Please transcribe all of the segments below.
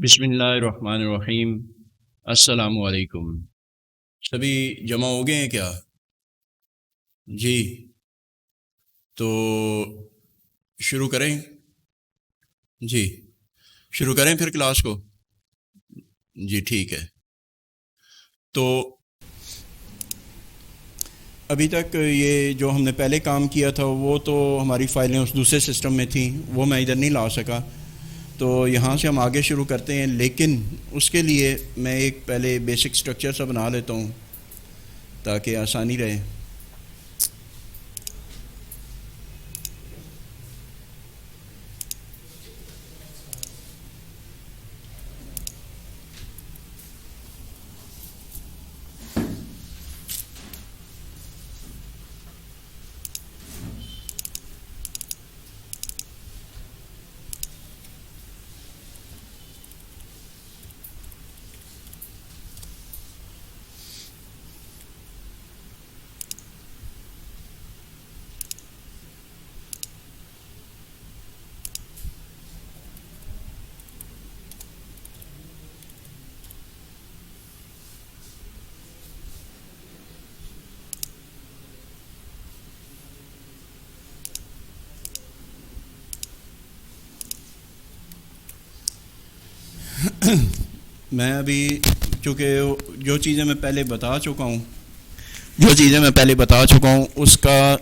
بسم اللہ الرحمن الرحیم۔ السلام علیکم۔ سبھی جمع ہو گئے ہیں کیا؟ جی تو شروع کریں؟ جی شروع کریں پھر کلاس کو؟ جی ٹھیک ہے۔ تو ابھی تک یہ جو ہم نے پہلے کام کیا تھا وہ تو ہماری فائلیں اس دوسرے سسٹم میں تھیں، وہ میں ادھر نہیں لا سکا، تو یہاں سے ہم آگے شروع کرتے ہیں، لیکن اس کے لیے میں ایک پہلے بیسک سٹرکچر سا بنا لیتا ہوں تاکہ آسانی رہے۔ میں ابھی چونکہ جو چیزیں میں پہلے بتا چکا ہوں اس کا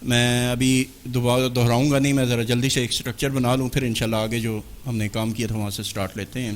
میں ابھی دوبارہ دہراؤں گا نہیں، میں ذرا جلدی سے ایک سٹرکچر بنا لوں، پھر انشاءاللہ آگے جو ہم نے کام کیا تھا وہاں سے سٹارٹ لیتے ہیں۔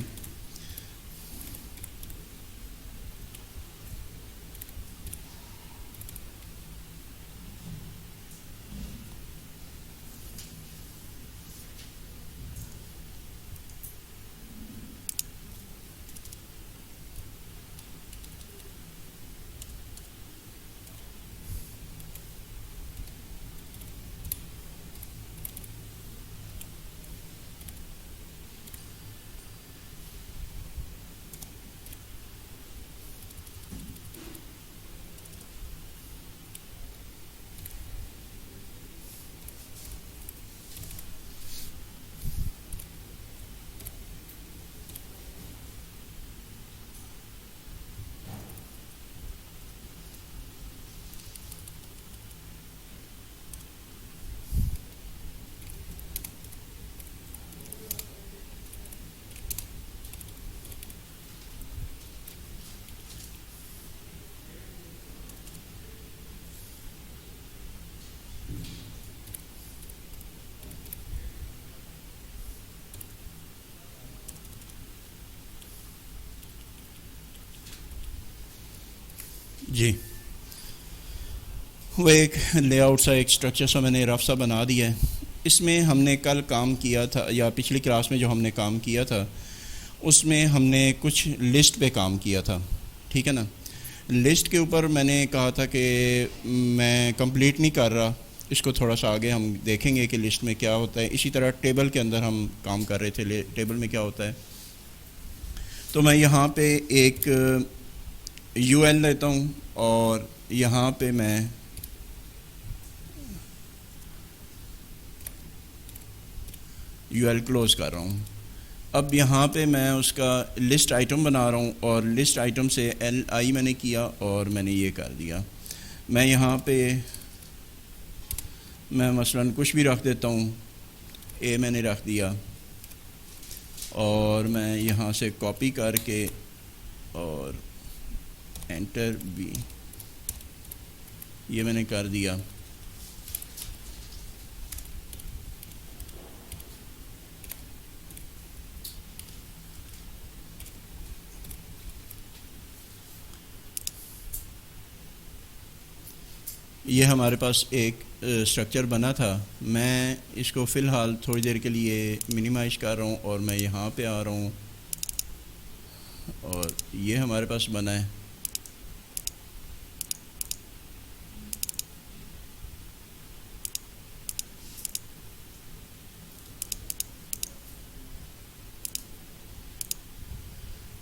جی وہ ایک لے آؤٹ سا ایک سٹرکچر سا میں نے رف سا بنا دیا ہے۔ اس میں ہم نے کل کام کیا تھا، یا پچھلی کلاس میں جو ہم نے کام کیا تھا اس میں ہم نے کچھ لسٹ پہ کام کیا تھا، ٹھیک ہے نا۔ لسٹ کے اوپر میں نے کہا تھا کہ میں کمپلیٹ نہیں کر رہا، اس کو تھوڑا سا آگے ہم دیکھیں گے کہ لسٹ میں کیا ہوتا ہے۔ اسی طرح ٹیبل کے اندر ہم کام کر رہے تھے، ٹیبل میں کیا ہوتا ہے۔ تو میں یہاں پہ ایک یو ایل لیتا ہوں اور یہاں پہ میں یو ایل کلوز کر رہا ہوں۔ اب یہاں پہ میں اس کا لسٹ آئٹم بنا رہا ہوں، اور لسٹ آئٹم سے ایل آئی میں نے کیا اور میں نے یہ کر دیا۔ میں یہاں پہ میں مثلا کچھ بھی رکھ دیتا ہوں، اے میں نے رکھ دیا، اور میں یہاں سے کاپی کر کے اور انٹر بھی یہ میں نے کر دیا۔ یہ ہمارے پاس ایک سٹرکچر بنا تھا۔ میں اس کو فی الحال تھوڑی دیر کے لیے منیمائز کر رہا ہوں، اور میں یہاں پہ آ رہا ہوں، اور یہ ہمارے پاس بنا ہے۔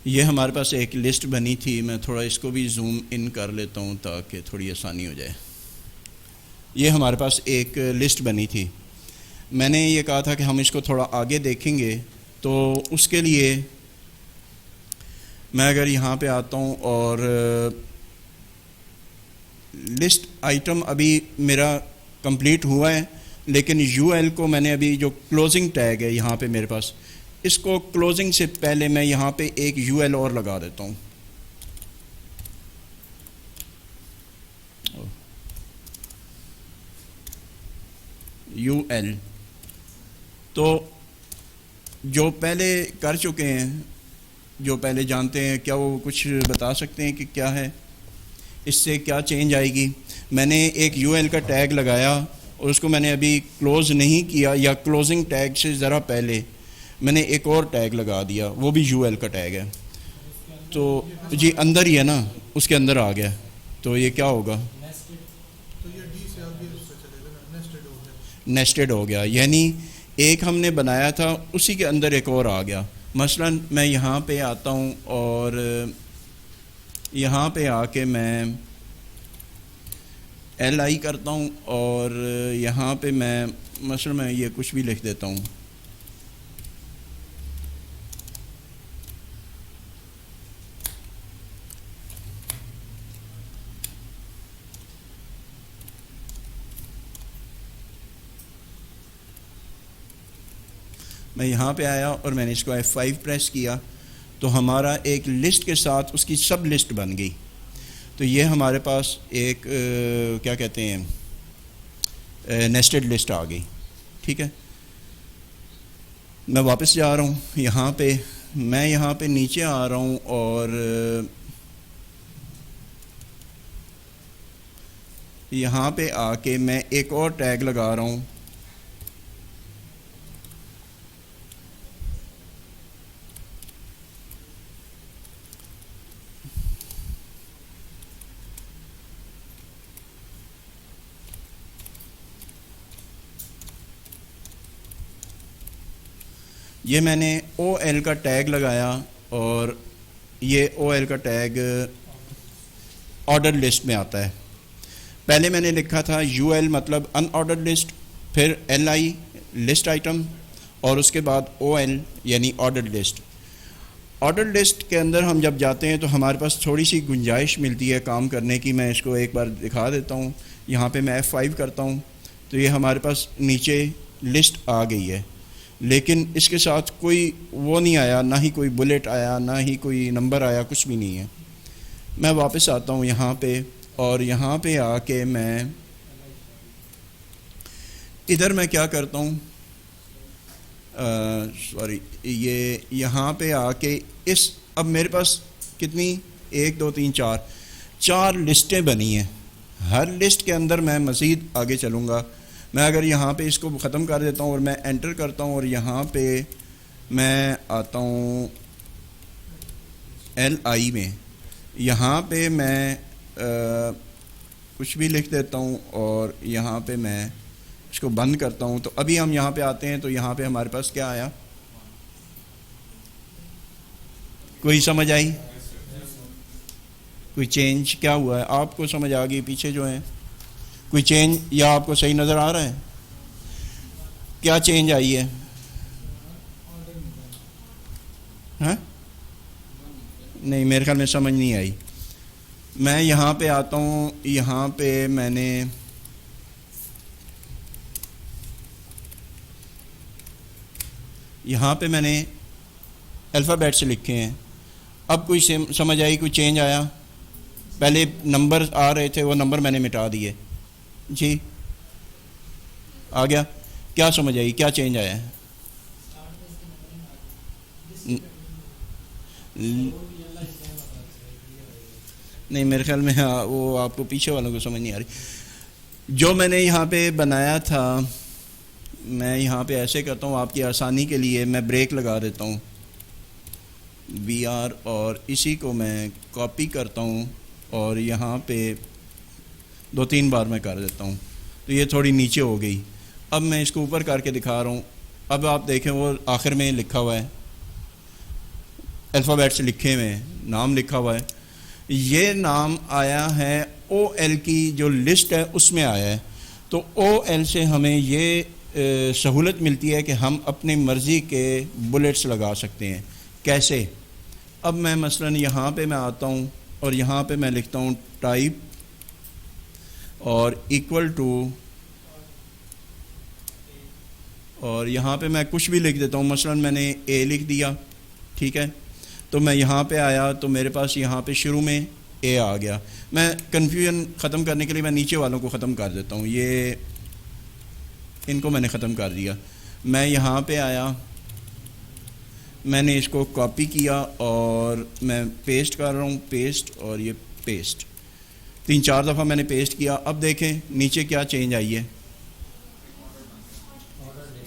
یہ ہمارے پاس ایک لسٹ بنی تھی، میں تھوڑا اس کو بھی زوم ان کر لیتا ہوں تاکہ تھوڑی آسانی ہو جائے۔ یہ ہمارے پاس ایک لسٹ بنی تھی، میں نے یہ کہا تھا کہ ہم اس کو تھوڑا آگے دیکھیں گے، تو اس کے لیے میں اگر یہاں پہ آتا ہوں اور لسٹ آئٹم ابھی میرا کمپلیٹ ہوا ہے، لیکن یو ایل کو میں نے ابھی جو کلوزنگ ٹیگ ہے یہاں پہ میرے پاس، اس کو کلوزنگ سے پہلے میں یہاں پہ ایک یو ایل اور لگا دیتا ہوں. یو ایل تو جو پہلے کر چکے ہیں، جو پہلے جانتے ہیں، کیا وہ کچھ بتا سکتے ہیں کہ کیا ہے، اس سے کیا چینج آئے گی؟ میں نے ایک یو ایل کا ٹیگ لگایا اور اس کو میں نے ابھی کلوز نہیں کیا، یا کلوزنگ ٹیگ سے ذرا پہلے میں نے ایک اور ٹیگ لگا دیا، وہ بھی یو ایل کا ٹیگ ہے. تو جی اندر ہی ہے نا، اس کے اندر آ گیا، تو یہ کیا ہوگا؟ نیسٹڈ ہو گیا، یعنی ایک ہم نے بنایا تھا اسی کے اندر ایک اور آ گیا. مثلا میں یہاں پہ آتا ہوں اور یہاں پہ آ کے میں ایل آئی کرتا ہوں اور یہاں پہ میں مثلا میں یہ کچھ بھی لکھ دیتا ہوں. میں یہاں پہ آیا اور میں نے اس کو F5 پریس کیا تو ہمارا ایک لسٹ کے ساتھ اس کی سب لسٹ بن گئی. تو یہ ہمارے پاس ایک کیا کہتے ہیں نیسٹڈ لسٹ آ گئی. ٹھیک ہے، میں واپس جا رہا ہوں یہاں پہ، میں یہاں پہ نیچے آ رہا ہوں اور یہاں پہ آ کے میں ایک اور ٹیگ لگا رہا ہوں. یہ میں نے او ایل کا ٹیگ لگایا اور یہ او ایل کا ٹیگ آرڈر لسٹ میں آتا ہے. پہلے میں نے لکھا تھا یو ایل مطلب ان آرڈر لسٹ، پھر ایل آئی لسٹ آئٹم، اور اس کے بعد او ایل یعنی آرڈر لسٹ. آرڈر لسٹ کے اندر ہم جب جاتے ہیں تو ہمارے پاس تھوڑی سی گنجائش ملتی ہے کام کرنے کی. میں اس کو ایک بار دکھا دیتا ہوں. یہاں پہ میں F5 کرتا ہوں تو یہ ہمارے پاس نیچے لسٹ آ گئی ہے، لیکن اس کے ساتھ کوئی وہ نہیں آیا، نہ ہی کوئی بلیٹ آیا، نہ ہی کوئی نمبر آیا، کچھ بھی نہیں ہے. میں واپس آتا ہوں یہاں پہ اور یہاں پہ آ کے میں ادھر میں کیا کرتا ہوں، یہ یہاں پہ آ کے اب میرے پاس کتنی 1 2 3 4 لسٹیں بنی ہیں. ہر لسٹ کے اندر میں مزید آگے چلوں گا. میں اگر یہاں پہ اس کو ختم کر دیتا ہوں اور میں انٹر کرتا ہوں اور یہاں پہ میں آتا ہوں ایل آئی میں، یہاں پہ میں کچھ بھی لکھ دیتا ہوں اور یہاں پہ میں اس کو بند کرتا ہوں. تو ابھی ہم یہاں پہ آتے ہیں تو یہاں پہ ہمارے پاس کیا آیا؟ کوئی سمجھ آئی؟ کوئی چینج کیا ہوا ہے؟ آپ کو سمجھ آ گئی؟ پیچھے جو ہیں کوئی چینج یا آپ کو صحیح نظر آ رہا ہے؟ کیا چینج آئی ہے؟ ہاں نہیں، میرے خیال میں سمجھ نہیں آئی. میں یہاں پہ آتا ہوں، یہاں پہ میں نے الفابیٹ سے لکھے ہیں. اب کوئی سمجھ آئی؟ کوئی چینج آیا؟ پہلے نمبر آ رہے تھے، وہ نمبر میں نے مٹا دیے. جی آ گیا؟ کیا سمجھ آئی؟ کیا چینج آیا ہے؟ نہیں، میرے خیال میں وہ آپ کو پیچھے والوں کو سمجھ نہیں آ رہی. جو میں نے یہاں پہ بنایا تھا، میں یہاں پہ ایسے کرتا ہوں آپ کی آسانی کے لیے، میں بریک لگا دیتا ہوں VR اور اسی کو میں کاپی کرتا ہوں اور یہاں پہ 2 3 بار میں کر دیتا ہوں تو یہ تھوڑی نیچے ہو گئی. اب میں اس کو اوپر کر کے دکھا رہا ہوں. اب آپ دیکھیں وہ آخر میں لکھا ہوا ہے، الفابیٹ سے لکھے ہوئے ہیں، نام لکھا ہوا ہے. یہ نام آیا ہے او ایل کی جو لسٹ ہے اس میں آیا ہے. تو او ایل سے ہمیں یہ سہولت ملتی ہے کہ ہم اپنی مرضی کے بلیٹس لگا سکتے ہیں. کیسے؟ اب میں مثلا یہاں پہ میں آتا ہوں اور یہاں پہ میں لکھتا ہوں ٹائپ اور ایکول ٹو، اور یہاں پہ میں کچھ بھی لکھ دیتا ہوں، مثلا میں نے اے لکھ دیا، ٹھیک ہے، تو میں یہاں پہ آیا تو میرے پاس یہاں پہ شروع میں اے آ گیا۔ میں کنفیوژن ختم کرنے کے لیے میں نیچے والوں کو ختم کر دیتا ہوں، یہ ان کو میں نے ختم کر دیا۔ میں یہاں پہ آیا، میں نے اس کو کاپی کیا اور میں پیسٹ کر رہا ہوں، پیسٹ اور یہ پیسٹ 3-4 دفعہ میں نے پیسٹ کیا۔ اب دیکھیں نیچے کیا چینج آئی ہے،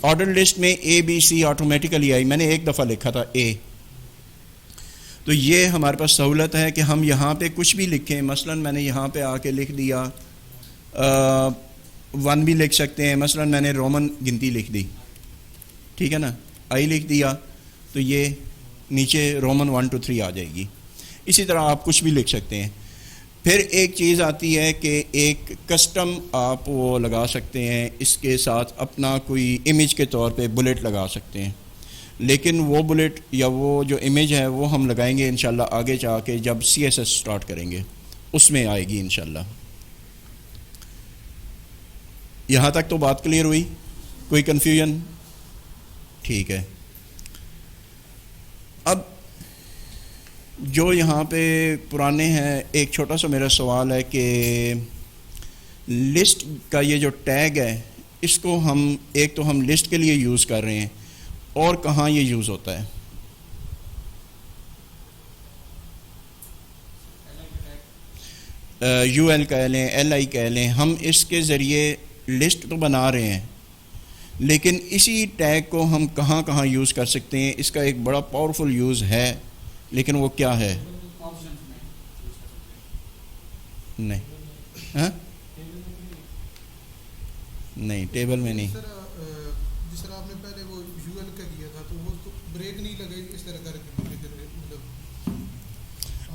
آرڈر لسٹ میں اے بی سی آٹومیٹیکلی آئی، میں نے ایک دفعہ لکھا تھا اے۔ تو یہ ہمارے پاس سہولت ہے کہ ہم یہاں پہ کچھ بھی لکھیں، مثلا میں نے یہاں پہ آ کے لکھ دیا 1 بھی لکھ سکتے ہیں، مثلا میں نے رومن گنتی لکھ دی، ٹھیک ہے نا، آئی لکھ دیا تو یہ نیچے رومن 1 to 3 آ جائے گی۔ اسی طرح آپ کچھ بھی لکھ سکتے ہیں۔ پھر ایک چیز آتی ہے کہ ایک کسٹم آپ وہ لگا سکتے ہیں، اس کے ساتھ اپنا کوئی امیج کے طور پہ بلٹ لگا سکتے ہیں، لیکن وہ بلٹ یا وہ جو امیج ہے وہ ہم لگائیں گے انشاءاللہ آگے جا کے جب سی ایس ایس سٹارٹ کریں گے، اس میں آئے گی انشاءاللہ۔ یہاں تک تو بات کلیئر ہوئی؟ کوئی کنفیوژن؟ ٹھیک ہے۔ اب جو یہاں پہ پرانے ہیں، ایک چھوٹا سا میرا سوال ہے کہ لسٹ کا یہ جو ٹیگ ہے، اس کو ہم ایک تو ہم لسٹ کے لیے یوز کر رہے ہیں، اور کہاں یہ یوز ہوتا ہے؟ یو ایل کہہ لیں، ایل آئی کہہ لیں، ہم اس کے ذریعے لسٹ تو بنا رہے ہیں، لیکن اسی ٹیگ کو ہم کہاں کہاں یوز کر سکتے ہیں؟ اس کا ایک بڑا پاورفل یوز ہے، لیکن وہ کیا ہے؟ نہیں، ہاں نہیں، ٹیبل میں نہیں۔ جس طرح آپ نے پہلے وہ یو ایل کا کیا تھا تو وہ تو بریک نہیں لگائی اس طرح کر کے،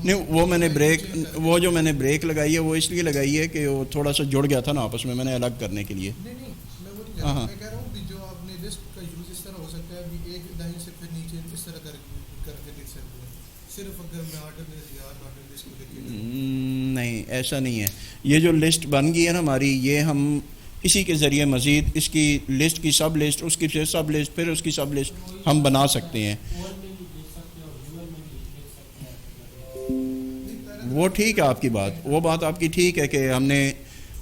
نہیں وہ میں نے بریک، وہ جو میں نے بریک لگائی ہے وہ اس لیے لگائی ہے کہ وہ تھوڑا سا جڑ گیا تھا نا آپس میں نے الگ کرنے کے لیے۔ نہیں میں وہ نہیں کہہ رہا ہوں، میں کہہ رہا ہوں کہ جو آپ نے لسٹ کا یوز اس طرح ہو سکتا ہے کہ ایک لائن سے پھر نیچے اس طرح کر کے لکھ سکتے ہیں، صرف اگر میں آرڈر لسٹ کو دیکھیے۔ نہیں ایسا نہیں ہے، یہ جو لسٹ بن گئی ہے نا ہماری، یہ ہم اسی کے ذریعے مزید اس کی لسٹ کی سب لسٹ، اس کی پھر سب لسٹ، پھر اس کی سب لسٹ ہم بنا سکتے ہیں۔ وہ ٹھیک ہے آپ کی بات، وہ بات آپ کی ٹھیک ہے کہ ہم نے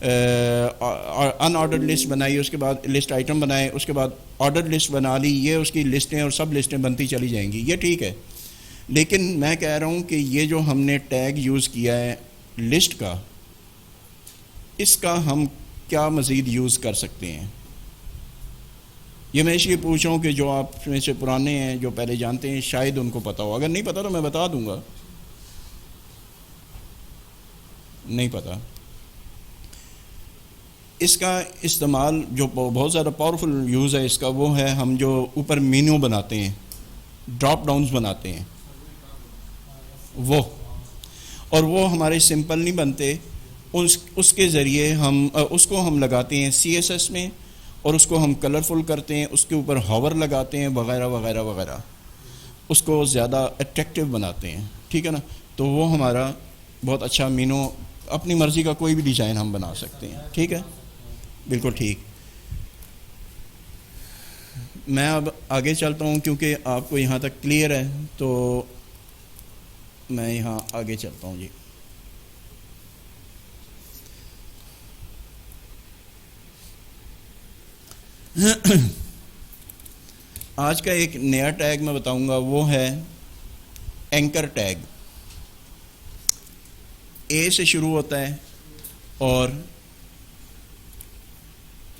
ان آرڈر لسٹ بنائی، اس کے بعد لسٹ آئٹم بنائے، اس کے بعد آرڈر لسٹ بنا لی، یہ اس کی لسٹیں اور سب لسٹیں بنتی چلی جائیں گی، یہ ٹھیک ہے۔ لیکن میں کہہ رہا ہوں کہ یہ جو ہم نے ٹیگ یوز کیا ہے لسٹ کا، اس کا ہم کیا مزید یوز کر سکتے ہیں؟ یہ میں اس لیے پوچھ رہا ہوں کہ جو آپ میں سے پرانے ہیں، جو پہلے جانتے ہیں، شاید ان کو پتہ ہو، اگر نہیں پتہ تو میں بتا دوں گا۔ نہیں پتہ، اس کا استعمال جو بہت زیادہ پاورفل یوز ہے اس کا، وہ ہے ہم جو اوپر مینو بناتے ہیں، ڈراپ ڈاؤنز بناتے ہیں، وہ اور وہ ہمارے سمپل نہیں بنتے، اس کے ذریعے ہم اس کو ہم لگاتے ہیں سی ایس ایس میں، اور اس کو ہم کلرفل کرتے ہیں، اس کے اوپر ہاور لگاتے ہیں وغیرہ وغیرہ وغیرہ، اس کو زیادہ اٹریکٹیو بناتے ہیں، ٹھیک ہے نا، تو وہ ہمارا بہت اچھا مینو، اپنی مرضی کا کوئی بھی ڈیزائن ہم بنا سکتے ہیں، ٹھیک ہے، بالکل ٹھیک۔ میں اب آگے چلتا ہوں کیونکہ آپ کو یہاں تک کلیئر ہے، تو میں یہاں آگے چلتا ہوں جی۔ آج کا ایک نیا ٹیگ میں بتاؤں گا، وہ ہے اینکر ٹیگ۔ اے سے شروع ہوتا ہے اور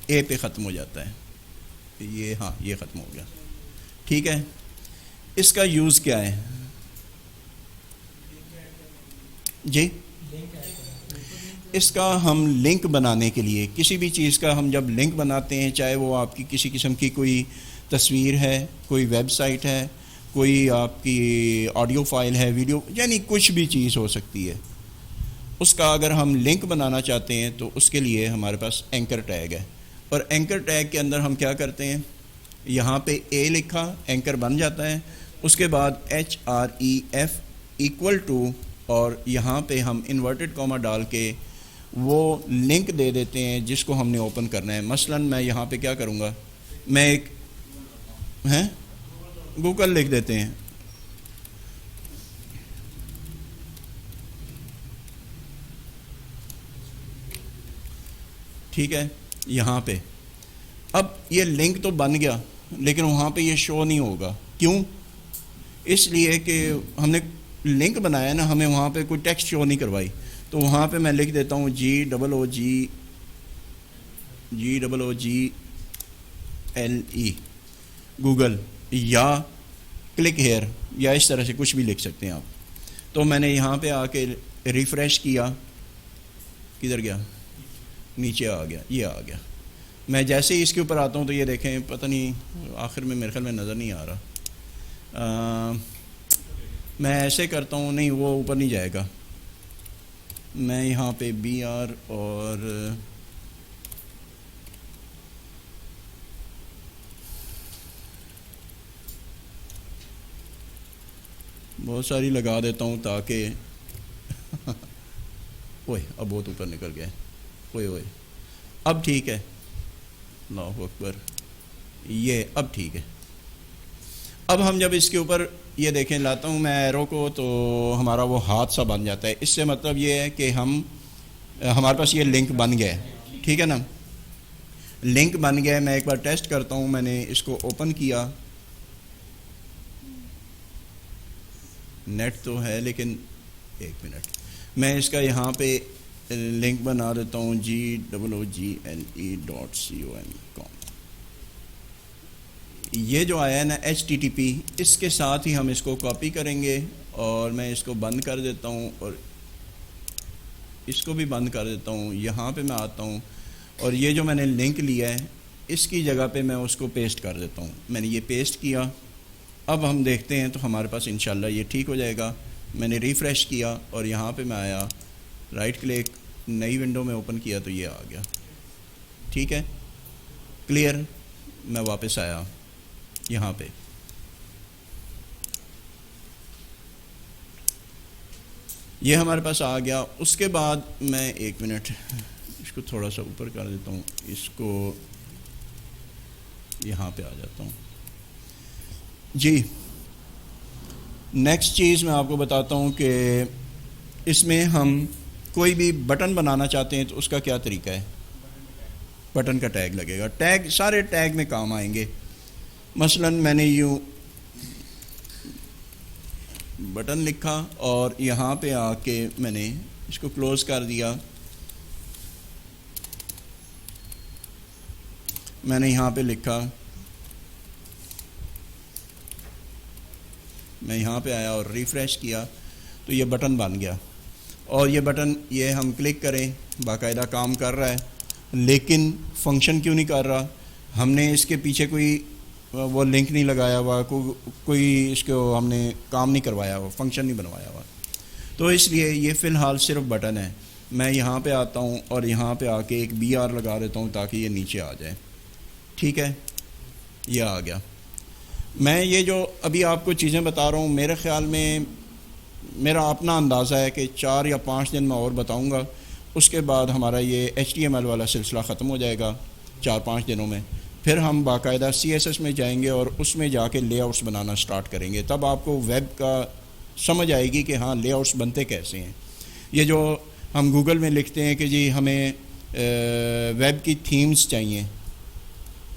اے پہ ختم ہو جاتا ہے، یہ ہاں یہ ختم ہو گیا، ٹھیک ہے۔ اس کا یوز کیا ہے جی؟ اس کا ہم لنک بنانے کے لیے، کسی بھی چیز کا ہم جب لنک بناتے ہیں، چاہے وہ آپ کی کسی قسم کی کوئی تصویر ہے، کوئی ویب سائٹ ہے، کوئی آپ کی آڈیو فائل ہے، ویڈیو، یعنی کچھ بھی چیز ہو سکتی ہے، اس کا اگر ہم لنک بنانا چاہتے ہیں تو اس کے لیے ہمارے پاس اینکر ٹیگ ہے۔ اور اینکر ٹیگ کے اندر ہم کیا کرتے ہیں، یہاں پہ اے لکھا، اینکر بن جاتا ہے، اس کے بعد HREF ایکول ٹو اور یہاں پہ ہم انورٹڈ کاما ڈال کے وہ لنک دے دیتے ہیں جس کو ہم نے اوپن کرنا ہے. مثلا میں یہاں پہ کیا کروں گا, میں ایک گوگل لکھ دیتے ہیں, ٹھیک ہے. یہاں پہ اب یہ لنک تو بن گیا لیکن وہاں پہ یہ شو نہیں ہوگا. کیوں؟ اس لیے کہ ہم نے لنک بنایا نا, ہمیں وہاں پہ کوئی ٹیکسٹ شو نہیں کروائی. تو وہاں پہ میں لکھ دیتا ہوں GOOGLE گوگل, یا کلک ہیئر, یا اس طرح سے کچھ بھی لکھ سکتے ہیں آپ. تو میں نے یہاں پہ آ کے ریفریش کیا, کدھر گیا, نیچے آ گیا, یہ آ گیا. میں جیسے ہی اس کے اوپر آتا ہوں تو یہ دیکھیں پتہ نہیں آخر میں میرے خیال میں نظر نہیں آ رہا. میں ایسے کرتا ہوں, نہیں وہ اوپر نہیں جائے گا. میں یہاں پہ BR اور بہت ساری لگا دیتا ہوں تاکہ اوئے اب بہت اوپر نکل گئے, اوئے اب ٹھیک ہے, اللہ اکبر, یہ اب ٹھیک ہے. اب ہم جب اس کے اوپر یہ دیکھیں لاتا ہوں میں ایرو کو تو ہمارا وہ ہاتھ سا بن جاتا ہے. اس سے مطلب یہ ہے کہ ہمارے پاس یہ لنک بن گیا ہے, ٹھیک ہے نا, لنک بن گیا ہے. میں ایک بار ٹیسٹ کرتا ہوں, میں نے اس کو اوپن کیا, نیٹ تو ہے لیکن ایک منٹ, میں اس کا یہاں پہ لنک بنا دیتا ہوں GOOGLE.com. یہ جو آیا ہے نا HTTP, اس کے ساتھ ہی ہم اس کو کاپی کریں گے اور میں اس کو بند کر دیتا ہوں اور اس کو بھی بند کر دیتا ہوں. یہاں پہ میں آتا ہوں اور یہ جو میں نے لنک لیا ہے اس کی جگہ پہ میں اس کو پیسٹ کر دیتا ہوں. میں نے یہ پیسٹ کیا, اب ہم دیکھتے ہیں تو ہمارے پاس انشاءاللہ یہ ٹھیک ہو جائے گا. میں نے ریفریش کیا اور یہاں پہ میں آیا, رائٹ کلک, نئی ونڈو میں اوپن کیا تو یہ آ گیا, ٹھیک ہے, کلیئر. میں واپس آیا یہاں پہ, یہ ہمارے پاس آ گیا. اس کے بعد میں ایک منٹ اس کو تھوڑا سا اوپر کر دیتا ہوں, اس کو یہاں پہ آ جاتا ہوں. جی نیکسٹ چیز میں آپ کو بتاتا ہوں کہ اس میں ہم کوئی بھی بٹن بنانا چاہتے ہیں تو اس کا کیا طریقہ ہے. بٹن کا ٹیگ لگے گا, ٹیگ سارے ٹیگ میں کام آئیں گے. مثلا میں نے یوں بٹن لکھا اور یہاں پہ آ کے میں نے اس کو کلوز کر دیا. میں نے یہاں پہ لکھا, میں یہاں پہ آیا اور ریفریش کیا تو یہ بٹن بن گیا. اور یہ بٹن یہ ہم کلک کریں باقاعدہ کام کر رہا ہے, لیکن فنکشن کیوں نہیں کر رہا. ہم نے اس کے پیچھے کوئی وہ لنک نہیں لگایا ہوا, کوئی اس کو ہم نے کام نہیں کروایا ہوا, فنکشن نہیں بنوایا ہوا. تو اس لیے یہ فی الحال صرف بٹن ہے. میں یہاں پہ آتا ہوں اور یہاں پہ آ کے ایک BR لگا دیتا ہوں تاکہ یہ نیچے آ جائے, ٹھیک ہے, یہ آ گیا. میں یہ جو ابھی آپ کو چیزیں بتا رہا ہوں میرے خیال میں میرا اپنا اندازہ ہے کہ 4 یا 5 دن میں اور بتاؤں گا, اس کے بعد ہمارا یہ HTML والا سلسلہ ختم ہو جائے گا 4-5 دنوں میں. پھر ہم باقاعدہ CSS میں جائیں گے اور اس میں جا کے لے آؤٹس بنانا سٹارٹ کریں گے. تب آپ کو ویب کا سمجھ آئے گی کہ ہاں لے آؤٹس بنتے کیسے ہیں. یہ جو ہم گوگل میں لکھتے ہیں کہ جی ہمیں ویب کی تھیمز چاہیے,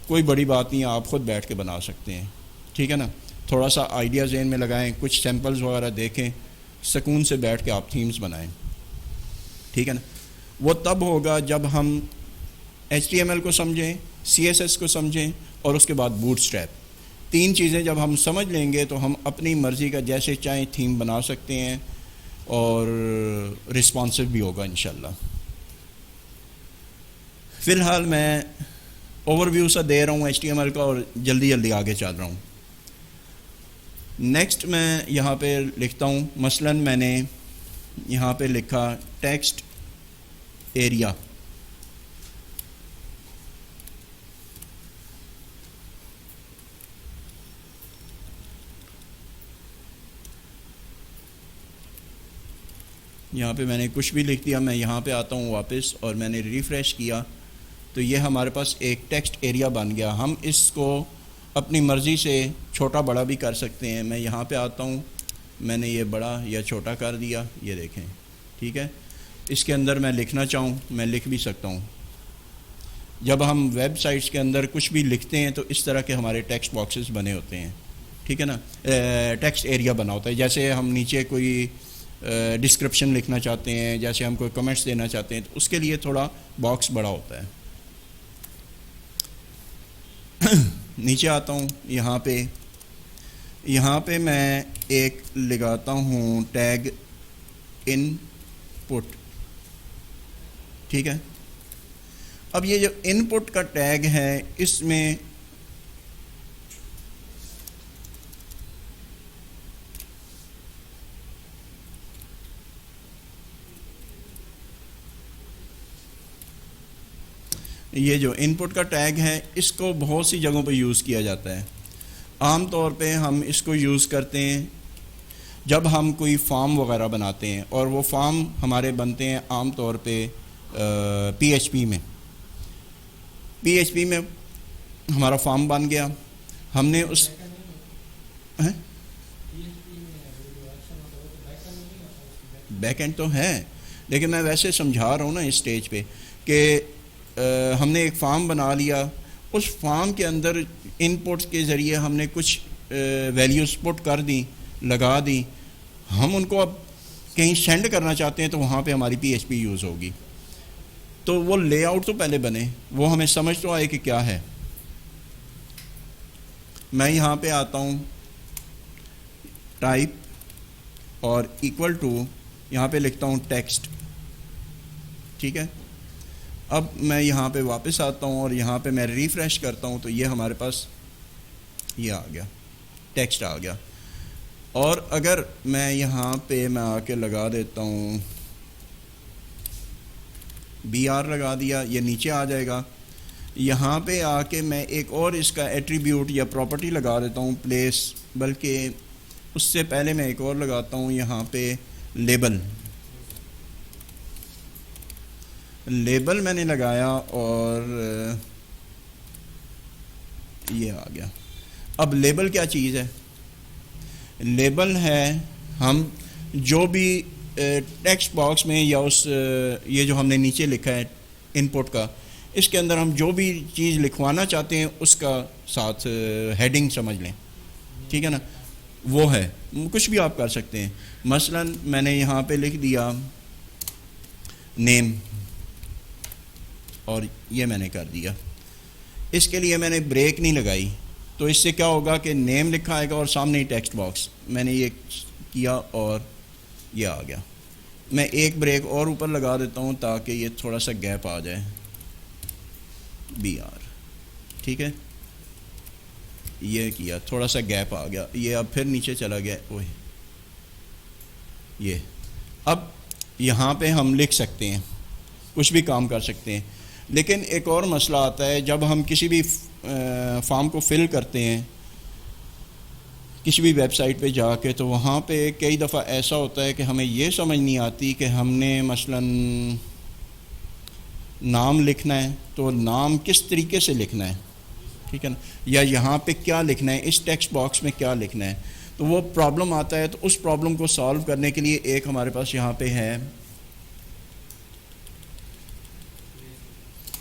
کوئی بڑی بات نہیں ہے, آپ خود بیٹھ کے بنا سکتے ہیں, ٹھیک ہے نا. تھوڑا سا آئیڈیا ذہن میں لگائیں, کچھ سیمپلز وغیرہ دیکھیں, سکون سے بیٹھ کے آپ تھیمز بنائیں, ٹھیک ہے نا. وہ تب ہوگا جب ہم HTML کو سمجھیں, CSS کو سمجھیں اور اس کے بعد بوٹ اسٹریپ. 3 چیزیں جب ہم سمجھ لیں گے تو ہم اپنی مرضی کا جیسے چاہیں تھیم بنا سکتے ہیں اور رسپانسو بھی ہوگا انشاءاللہ. فی الحال میں اوور ویو سا دے رہا ہوں HTML کا اور جلدی جلدی آگے چل رہا ہوں. نیکسٹ میں یہاں پہ لکھتا ہوں, مثلا میں نے یہاں پہ لکھا ٹیکسٹ ایریا, یہاں پہ میں نے کچھ بھی لکھ دیا. میں یہاں پہ آتا ہوں واپس اور میں نے ریفریش کیا تو یہ ہمارے پاس ایک ٹیکسٹ ایریا بن گیا. ہم اس کو اپنی مرضی سے چھوٹا بڑا بھی کر سکتے ہیں. میں یہاں پہ آتا ہوں, میں نے یہ بڑا یا چھوٹا کر دیا, یہ دیکھیں ٹھیک ہے. اس کے اندر میں لکھنا چاہوں میں لکھ بھی سکتا ہوں. جب ہم ویب سائٹس کے اندر کچھ بھی لکھتے ہیں تو اس طرح کے ہمارے ٹیکسٹ باکسز بنے ہوتے ہیں, ٹھیک ہے نا. ٹیکسٹ ایریا بنا ہوتا ہے. جیسے ہم نیچے کوئی ڈسکرپشن لکھنا چاہتے ہیں, جیسے ہم کوئی کمنٹس دینا چاہتے ہیں, تو اس کے لیے تھوڑا باکس بڑا ہوتا ہے. نیچے آتا ہوں, یہاں پہ میں ایک لگاتا ہوں ٹیگ ان پٹ, ٹھیک ہے. اب یہ جو ان پٹ کا ٹیگ ہے اس میں یہ جو ان پٹ کا ٹیگ ہے اس کو بہت سی جگہوں پہ یوز کیا جاتا ہے. عام طور پہ ہم اس کو یوز کرتے ہیں جب ہم کوئی فارم وغیرہ بناتے ہیں, اور وہ فارم ہمارے بنتے ہیں عام طور پہ پی ایچ پی میں ہمارا فارم بن گیا. ہم نے اس بیک اینڈ تو ہے, لیکن میں ویسے سمجھا رہا ہوں نا اس سٹیج پہ کہ ہم نے ایک فارم بنا لیا. اس فارم کے اندر ان پٹس کے ذریعے ہم نے کچھ ویلیوز پٹ کر دیں, لگا دی. ہم ان کو اب کہیں سینڈ کرنا چاہتے ہیں تو وہاں پہ ہماری پی ایچ پی یوز ہوگی. تو وہ لے آؤٹ تو پہلے بنے, وہ ہمیں سمجھ تو آئے کہ کیا ہے. میں یہاں پہ آتا ہوں ٹائپ اور ایکول ٹو, یہاں پہ لکھتا ہوں ٹیکسٹ, ٹھیک ہے. اب میں یہاں پہ واپس آتا ہوں اور یہاں پہ میں ریفریش کرتا ہوں تو یہ ہمارے پاس یہ آ گیا, ٹیکسٹ آ گیا. اور اگر میں یہاں پہ میں آ کے لگا دیتا ہوں بی آر لگا دیا, یہ نیچے آ جائے گا. یہاں پہ آ کے میں ایک اور اس کا ایٹریبیوٹ یا پراپرٹی لگا دیتا ہوں پلیس, بلکہ اس سے پہلے میں ایک اور لگاتا ہوں یہاں پہ لیبل میں نے لگایا اور یہ آ گیا. اب لیبل کیا چیز ہے؟ لیبل ہے ہم جو بھی ٹیکسٹ باکس میں یا اس یہ جو ہم نے نیچے لکھا ہے ان پٹ کا, اس کے اندر ہم جو بھی چیز لکھوانا چاہتے ہیں اس کا ساتھ ہیڈنگ سمجھ لیں, ٹھیک ہے نا. وہ ہے, کچھ بھی آپ کر سکتے ہیں. مثلا میں نے یہاں پہ لکھ دیا نیم, اور یہ میں نے کر دیا. اس کے لیے میں نے بریک نہیں لگائی, تو اس سے کیا ہوگا کہ نیم لکھا آئے گا اور سامنے ہی ٹیکسٹ باکس. میں نے یہ کیا اور یہ آ گیا. میں ایک بریک اور اوپر لگا دیتا ہوں تاکہ یہ تھوڑا سا گیپ آ جائے, بی آر, ٹھیک ہے. یہ کیا, تھوڑا سا گیپ آ گیا, یہ اب پھر نیچے چلا گیا. اوہ, یہ اب یہاں پہ ہم لکھ سکتے ہیں, کچھ بھی کام کر سکتے ہیں. لیکن ایک اور مسئلہ آتا ہے جب ہم کسی بھی فارم کو فل کرتے ہیں کسی بھی ویب سائٹ پہ جا کے, تو وہاں پہ کئی دفعہ ایسا ہوتا ہے کہ ہمیں یہ سمجھ نہیں آتی کہ ہم نے مثلا نام لکھنا ہے تو نام کس طریقے سے لکھنا ہے, ٹھیک ہے نا, یا یہاں پہ کیا لکھنا ہے, اس ٹیکسٹ باکس میں کیا لکھنا ہے. تو وہ پرابلم آتا ہے. تو اس پرابلم کو سالو کرنے کے لیے ایک ہمارے پاس یہاں پہ ہے,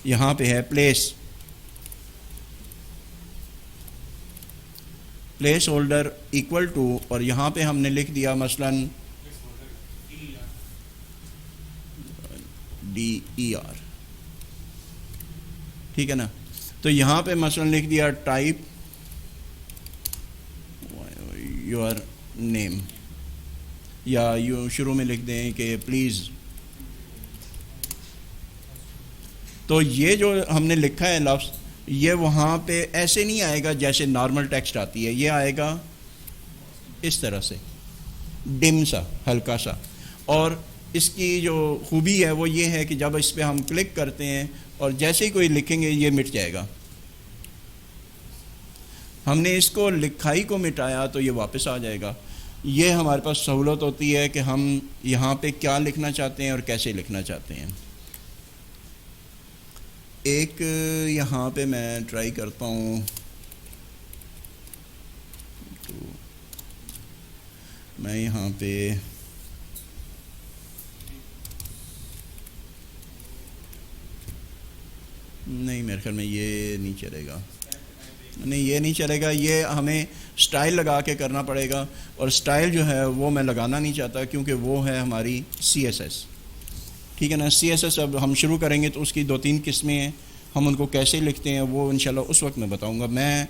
یہاں پہ ہے پلیس ہولڈر ایکول ٹو, اور یہاں پہ ہم نے لکھ دیا مثلا DER, ٹھیک ہے نا. تو یہاں پہ مثلا لکھ دیا ٹائپ یور نیم, یا یوں شروع میں لکھ دیں کہ پلیز. تو یہ جو ہم نے لکھا ہے لفظ, یہ وہاں پہ ایسے نہیں آئے گا جیسے نارمل ٹیکسٹ آتی ہے, یہ آئے گا اس طرح سے ڈم سا, ہلکا سا. اور اس کی جو خوبی ہے وہ یہ ہے کہ جب اس پہ ہم کلک کرتے ہیں اور جیسے ہی کوئی لکھیں گے یہ مٹ جائے گا. ہم نے اس کو لکھائی کو مٹایا تو یہ واپس آ جائے گا. یہ ہمارے پاس سہولت ہوتی ہے کہ ہم یہاں پہ کیا لکھنا چاہتے ہیں اور کیسے لکھنا چاہتے ہیں. ایک یہاں پہ میں ٹرائی کرتا ہوں تو میں یہاں پہ نہیں، میرے خیال میں یہ نہیں چلے گا. نہیں، یہ نہیں چلے گا. یہ ہمیں سٹائل لگا کے کرنا پڑے گا، اور سٹائل جو ہے وہ میں لگانا نہیں چاہتا کیونکہ وہ ہے ہماری سی ایس ایس. ٹھیک ہے نا. سی ایس ایس اب ہم شروع کریں گے تو اس کی 2-3 قسمیں ہیں. ہم ان کو کیسے لکھتے ہیں وہ انشاءاللہ اس وقت میں بتاؤں گا. میں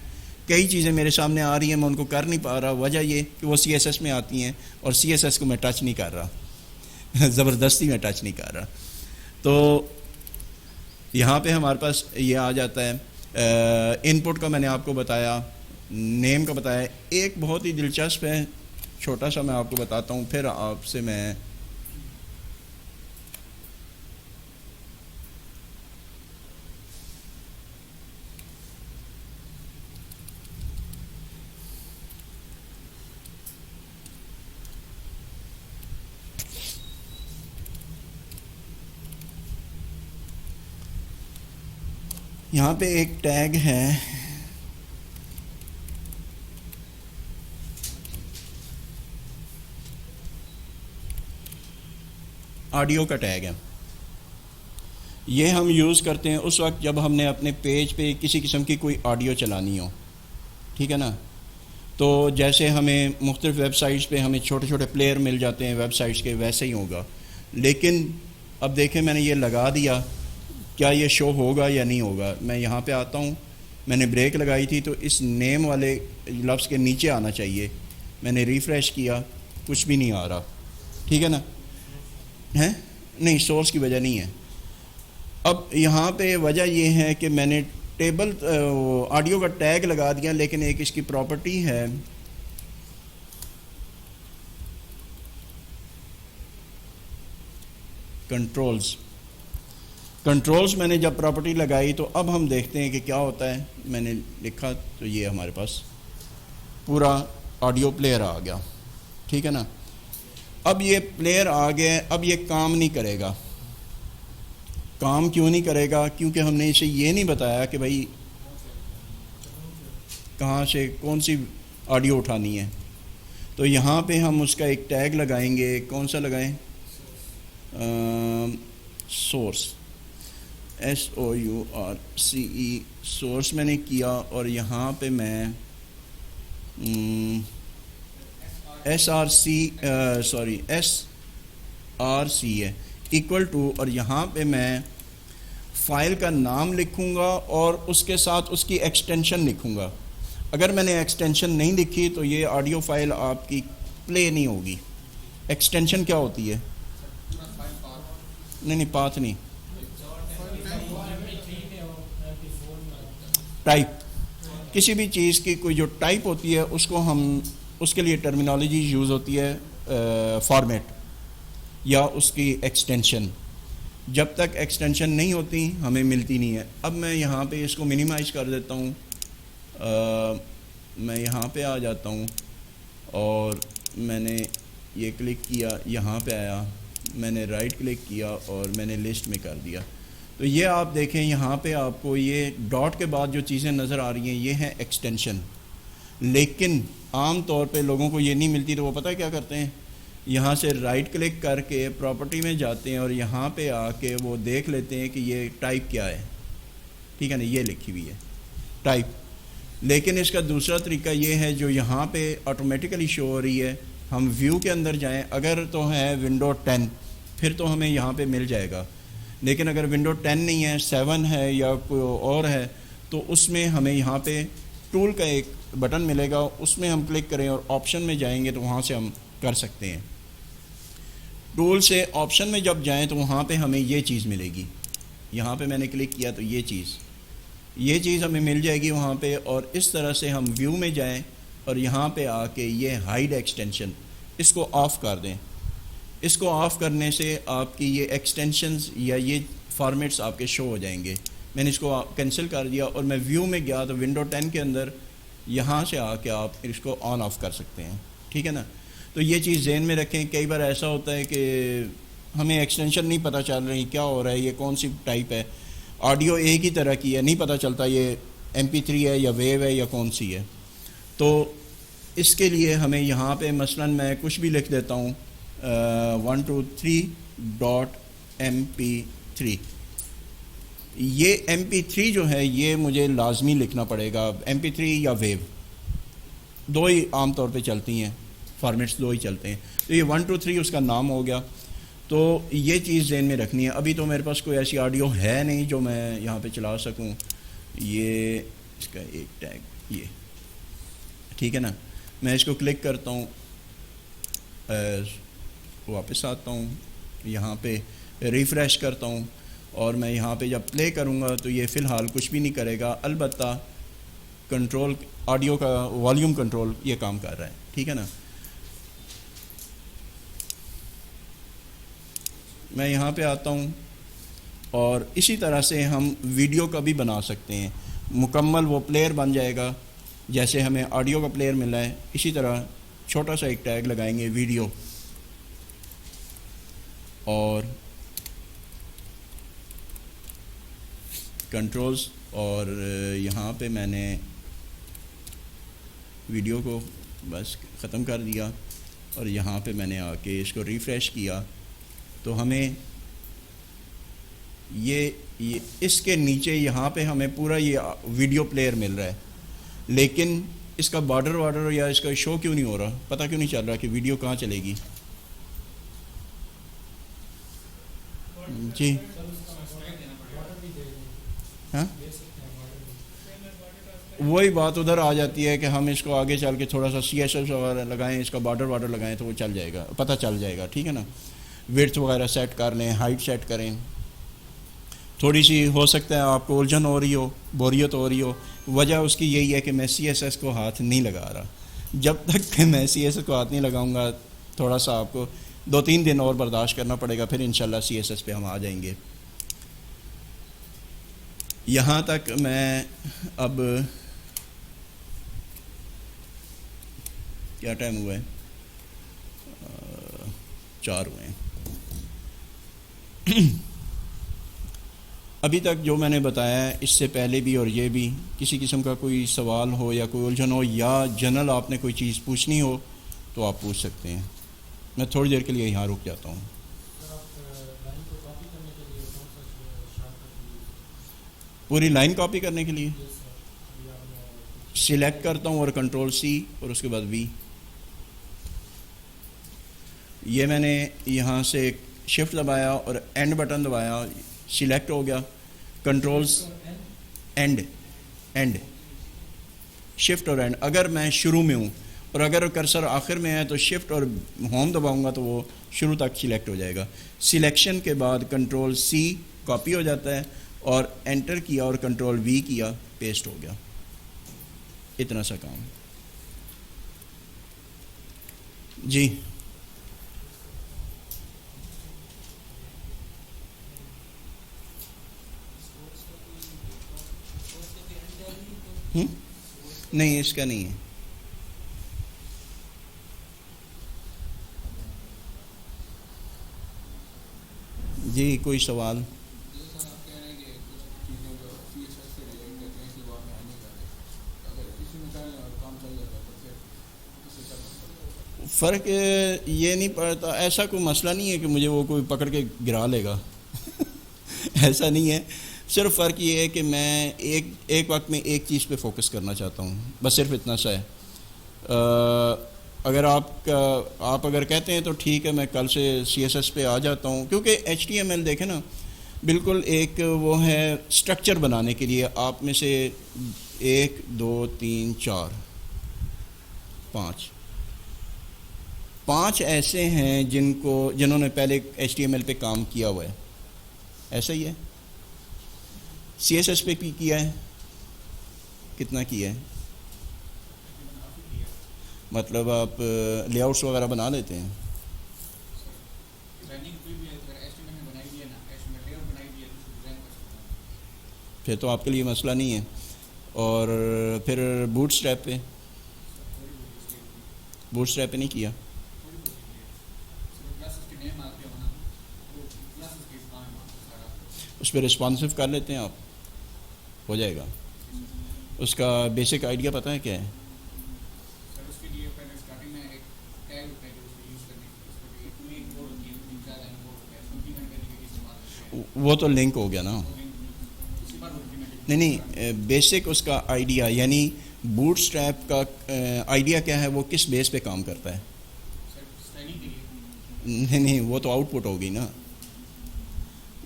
کئی چیزیں میرے سامنے آ رہی ہیں، میں ان کو کر نہیں پا رہا. وجہ یہ کہ وہ سی ایس ایس میں آتی ہیں اور سی ایس ایس کو میں ٹچ نہیں کر رہا زبردستی میں ٹچ نہیں کر رہا. تو یہاں پہ ہمارے پاس یہ آ جاتا ہے. ان پٹ کا میں نے آپ کو بتایا، نیم کا بتایا. ایک بہت ہی دلچسپ ہے، چھوٹا سا میں آپ کو بتاتا ہوں، پھر آپ سے میں یہاں پہ ایک ٹیگ ہے آڈیو کا ٹیگ ہے. یہ ہم یوز کرتے ہیں اس وقت جب ہم نے اپنے پیج پہ کسی قسم کی کوئی آڈیو چلانی ہو. ٹھیک ہے نا. تو جیسے ہمیں مختلف ویب سائٹس پہ ہمیں چھوٹے چھوٹے پلیئر مل جاتے ہیں ویب سائٹس کے، ویسے ہی ہوگا. لیکن اب دیکھیں میں نے یہ لگا دیا، کیا یہ شو ہوگا یا نہیں ہوگا. میں یہاں پہ آتا ہوں، میں نے بریک لگائی تھی تو اس نیم والے لفظ کے نیچے آنا چاہیے. میں نے ریفریش کیا، کچھ بھی نہیں آ رہا. ٹھیک ہے نا. ہیں نہیں، سورس کی وجہ نہیں ہے. اب یہاں پہ وجہ یہ ہے کہ میں نے ٹیبل آڈیو کا ٹیگ لگا دیا، لیکن ایک اس کی پراپرٹی ہے کنٹرولز میں نے جب پراپرٹی لگائی تو اب ہم دیکھتے ہیں کہ کیا ہوتا ہے. میں نے لکھا تو یہ ہمارے پاس پورا آڈیو پلیئر آ گیا. ٹھیک ہے نا. اب یہ پلیئر آ گیا، اب یہ کام نہیں کرے گا. کام کیوں نہیں کرے گا؟ کیونکہ ہم نے اسے یہ نہیں بتایا کہ بھائی کہاں سے کون سی آڈیو اٹھانی ہے. تو یہاں پہ ہم اس کا ایک ٹیگ لگائیں گے. کون سا لگائیں؟ سورس، SOURCE سورس میں نے کیا. اور یہاں پہ میں SRC ہے ایکول ٹو، اور یہاں پہ میں فائل کا نام لکھوں گا اور اس کے ساتھ اس کی ایکسٹینشن لکھوں گا. اگر میں نے ایکسٹینشن نہیں لکھی تو یہ آڈیو فائل آپ کی پلے نہیں ہوگی. ایکسٹینشن کیا ہوتی ہے؟ نہیں، پاتھ نہیں، ٹائپ. کسی بھی چیز کی کوئی جو ٹائپ ہوتی ہے اس کو ہم، اس کے لیے ٹرمینالوجی یوز ہوتی ہے فارمیٹ یا اس کی ایکسٹینشن. جب تک ایکسٹینشن نہیں ہوتی ہمیں ملتی نہیں ہے. اب میں یہاں پہ اس کو منیمائز کر دیتا ہوں. میں یہاں پہ آ جاتا ہوں اور میں نے یہ کلک کیا، یہاں پہ آیا، میں نے رائٹ کلک کیا اور میں نے لسٹ میں کر دیا. تو یہ آپ دیکھیں یہاں پہ آپ کو یہ ڈاٹ کے بعد جو چیزیں نظر آ رہی ہیں یہ ہیں ایکسٹینشن. لیکن عام طور پہ لوگوں کو یہ نہیں ملتی تو وہ پتہ ہے کیا کرتے ہیں؟ یہاں سے رائٹ کلک کر کے پراپرٹی میں جاتے ہیں اور یہاں پہ آ کے وہ دیکھ لیتے ہیں کہ یہ ٹائپ کیا ہے. ٹھیک ہے نا. یہ لکھی ہوئی ہے ٹائپ. لیکن اس کا دوسرا طریقہ یہ ہے جو یہاں پہ آٹومیٹیکلی شو ہو رہی ہے. ہم ویو کے اندر جائیں، اگر تو ہے ونڈو 10 پھر تو ہمیں یہاں پہ مل جائے گا. لیکن اگر ونڈو 10 نہیں ہے، 7 ہے یا کوئی اور ہے، تو اس میں ہمیں یہاں پہ ٹول کا ایک بٹن ملے گا، اس میں ہم کلک کریں اور آپشن میں جائیں گے تو وہاں سے ہم کر سکتے ہیں. ٹول سے آپشن میں جب جائیں تو وہاں پہ ہمیں یہ چیز ملے گی. یہاں پہ میں نے کلک کیا تو یہ چیز ہمیں مل جائے گی وہاں پہ. اور اس طرح سے ہم ویو میں جائیں اور یہاں پہ آ کے یہ ہائیڈ ایکسٹینشن اس کو آف کر دیں. اس کو آف کرنے سے آپ کی یہ ایکسٹینشنز یا یہ فارمیٹس آپ کے شو ہو جائیں گے. میں نے اس کو کینسل کر دیا اور میں ویو میں گیا تو ونڈو 10 کے اندر یہاں سے آ کے آپ اس کو آن آف کر سکتے ہیں. ٹھیک ہے نا. تو یہ چیز ذہن میں رکھیں. کئی بار ایسا ہوتا ہے کہ ہمیں ایکسٹینشن نہیں پتہ چل رہی کیا ہو رہا ہے, یہ کون سی ٹائپ ہے, آڈیو ایک ہی طرح کی ہے, نہیں پتہ چلتا یہ MP3 ہے یا ویو ہے یا کون سی ہے. تو اس کے لیے ہمیں یہاں پہ مثلاً میں کچھ بھی لکھ دیتا ہوں 123.mp3. یہ MP3 جو ہے یہ مجھے لازمی لکھنا پڑے گا. MP3 یا ویو دو ہی عام طور پہ چلتی ہیں, فارمیٹس دو ہی چلتے ہیں. تو یہ 123 اس کا نام ہو گیا. تو یہ چیز ذہن میں رکھنی ہے. ابھی تو میرے پاس کوئی ایسی آڈیو ہے نہیں جو میں یہاں پہ چلا سکوں. یہ اس کا ایک ٹیگ یہ ٹھیک ہے نا. میں اس کو کلک کرتا ہوں, واپس آتا ہوں, یہاں پہ ریفریش کرتا ہوں, اور میں یہاں پہ جب پلے کروں گا تو یہ فی الحال کچھ بھی نہیں کرے گا. البتہ کنٹرول آڈیو کا والیوم کنٹرول یہ کام کر رہا ہے. ٹھیک ہے نا. میں یہاں پہ آتا ہوں, اور اسی طرح سے ہم ویڈیو کا بھی بنا سکتے ہیں. مکمل وہ پلیئر بن جائے گا جیسے ہمیں آڈیو کا پلیئر ملا ہے. اسی طرح چھوٹا سا ایک ٹیگ لگائیں گے ویڈیو, اور کنٹرولز, اور یہاں پہ میں نے ویڈیو کو بس ختم کر دیا, اور یہاں پہ میں نے آ کے اس کو ریفریش کیا. تو ہمیں یہ اس کے نیچے یہاں پہ ہمیں پورا یہ ویڈیو پلیئر مل رہا ہے, لیکن اس کا بارڈر یا اس کا شو کیوں نہیں ہو رہا, پتہ کیوں نہیں چل رہا کہ ویڈیو کہاں چلے گی. جی ہاں, وہی بات ادھر آ جاتی ہے کہ ہم اس کو آگے چل کے تھوڑا سا CSS وغیرہ لگائیں, اس کا بارڈر لگائیں تو وہ چل جائے گا, پتہ چل جائے گا. ٹھیک ہے نا. ویڈتھ وغیرہ سیٹ کر لیں, ہائٹ سیٹ کریں. تھوڑی سی ہو سکتا ہے آپ کو الجھن ہو رہی ہو, بوریت ہو رہی ہو. وجہ اس کی یہی ہے کہ میں CSS کو ہاتھ نہیں لگا رہا. جب تک کہ میں CSS کو ہاتھ نہیں لگاؤں گا, تھوڑا سا آپ کو 2-3 دن اور برداشت کرنا پڑے گا, پھر انشاءاللہ CSS پہ ہم آ جائیں گے. یہاں تک میں اب کیا ٹائم ہوا ہے, 4 ہوئے ہیں. ابھی تک جو میں نے بتایا ہے, اس سے پہلے بھی اور یہ بھی, کسی قسم کا کوئی سوال ہو یا کوئی الجھن ہو یا جنرل آپ نے کوئی چیز پوچھنی ہو تو آپ پوچھ سکتے ہیں. میں تھوڑی دیر کے لیے یہاں رک جاتا ہوں. پوری لائن کاپی کرنے کے لیے سلیکٹ کرتا ہوں اور کنٹرول-C اور اس کے بعد V. یہ میں نے یہاں سے شفٹ دبایا اور اینڈ بٹن دبایا, سلیکٹ ہو گیا. کنٹرولز اینڈ شفٹ اور اینڈ. اگر میں شروع میں ہوں اور اگر کرسر آخر میں ہے تو شفٹ اور ہوم دباؤں گا تو وہ شروع تک سلیکٹ ہو جائے گا. سلیکشن کے بعد کنٹرول-C کاپی ہو جاتا ہے, اور انٹر کیا اور کنٹرول-V کیا, پیسٹ ہو گیا. اتنا سا کام. جی نہیں, اس کا نہیں ہے. جی کوئی سوال؟ فرق یہ نہیں پڑتا, ایسا کوئی مسئلہ نہیں ہے کہ مجھے وہ کوئی پکڑ کے گرا لے گا. ایسا نہیں ہے. صرف فرق یہ ہے کہ میں ایک وقت میں ایک چیز پہ فوکس کرنا چاہتا ہوں, بس صرف اتنا سا ہے. اگر آپ اگر کہتے ہیں تو ٹھیک ہے, میں کل سے CSS پہ آ جاتا ہوں, کیونکہ HTML دیکھیں نا بالکل ایک وہ ہے سٹرکچر بنانے کے لیے. آپ میں سے 1 2 3 4 5 ایسے ہیں جنہوں نے پہلے HTML پہ کام کیا ہوا ہے. ایسا ہی ہے. CSS پہ بھی کیا ہے. کتنا کیا ہے؟ مطلب آپ لے آؤٹس وغیرہ بنا لیتے ہیں. پھر تو آپ کے لیے مسئلہ نہیں ہے. اور پھر بوٹ اسٹریپ پہ نہیں کیا. اس پہ رسپانسو کر لیتے ہیں آپ, ہو جائے گا. اس کا بیسک آئیڈیا پتہ ہے کیا ہے؟ سر اس کے لیے پہلے اسٹارٹنگ میں ایک ٹیگ ہوتا ہے جو اس کو یوز کرنے کے اس کے لیے کوئی ایک کوڈ ہوتی ہے 3-4 لائن کوڈ ہوتا ہے اس کو امپلیمنٹ کرنے کے لیے استعمال کرتے ہیں. وہ تو لنک ہو گیا نا. اسی بار امپلیمنٹ نہیں, بیسک اس کا آئیڈیا یعنی بوٹ اسٹریپ کا آئیڈیا کیا ہے, وہ کس بیس پہ کام کرتا ہے؟ سر اسٹائلنگ کے لیے. نہیں, وہ تو آؤٹ پٹ ہوگی نا.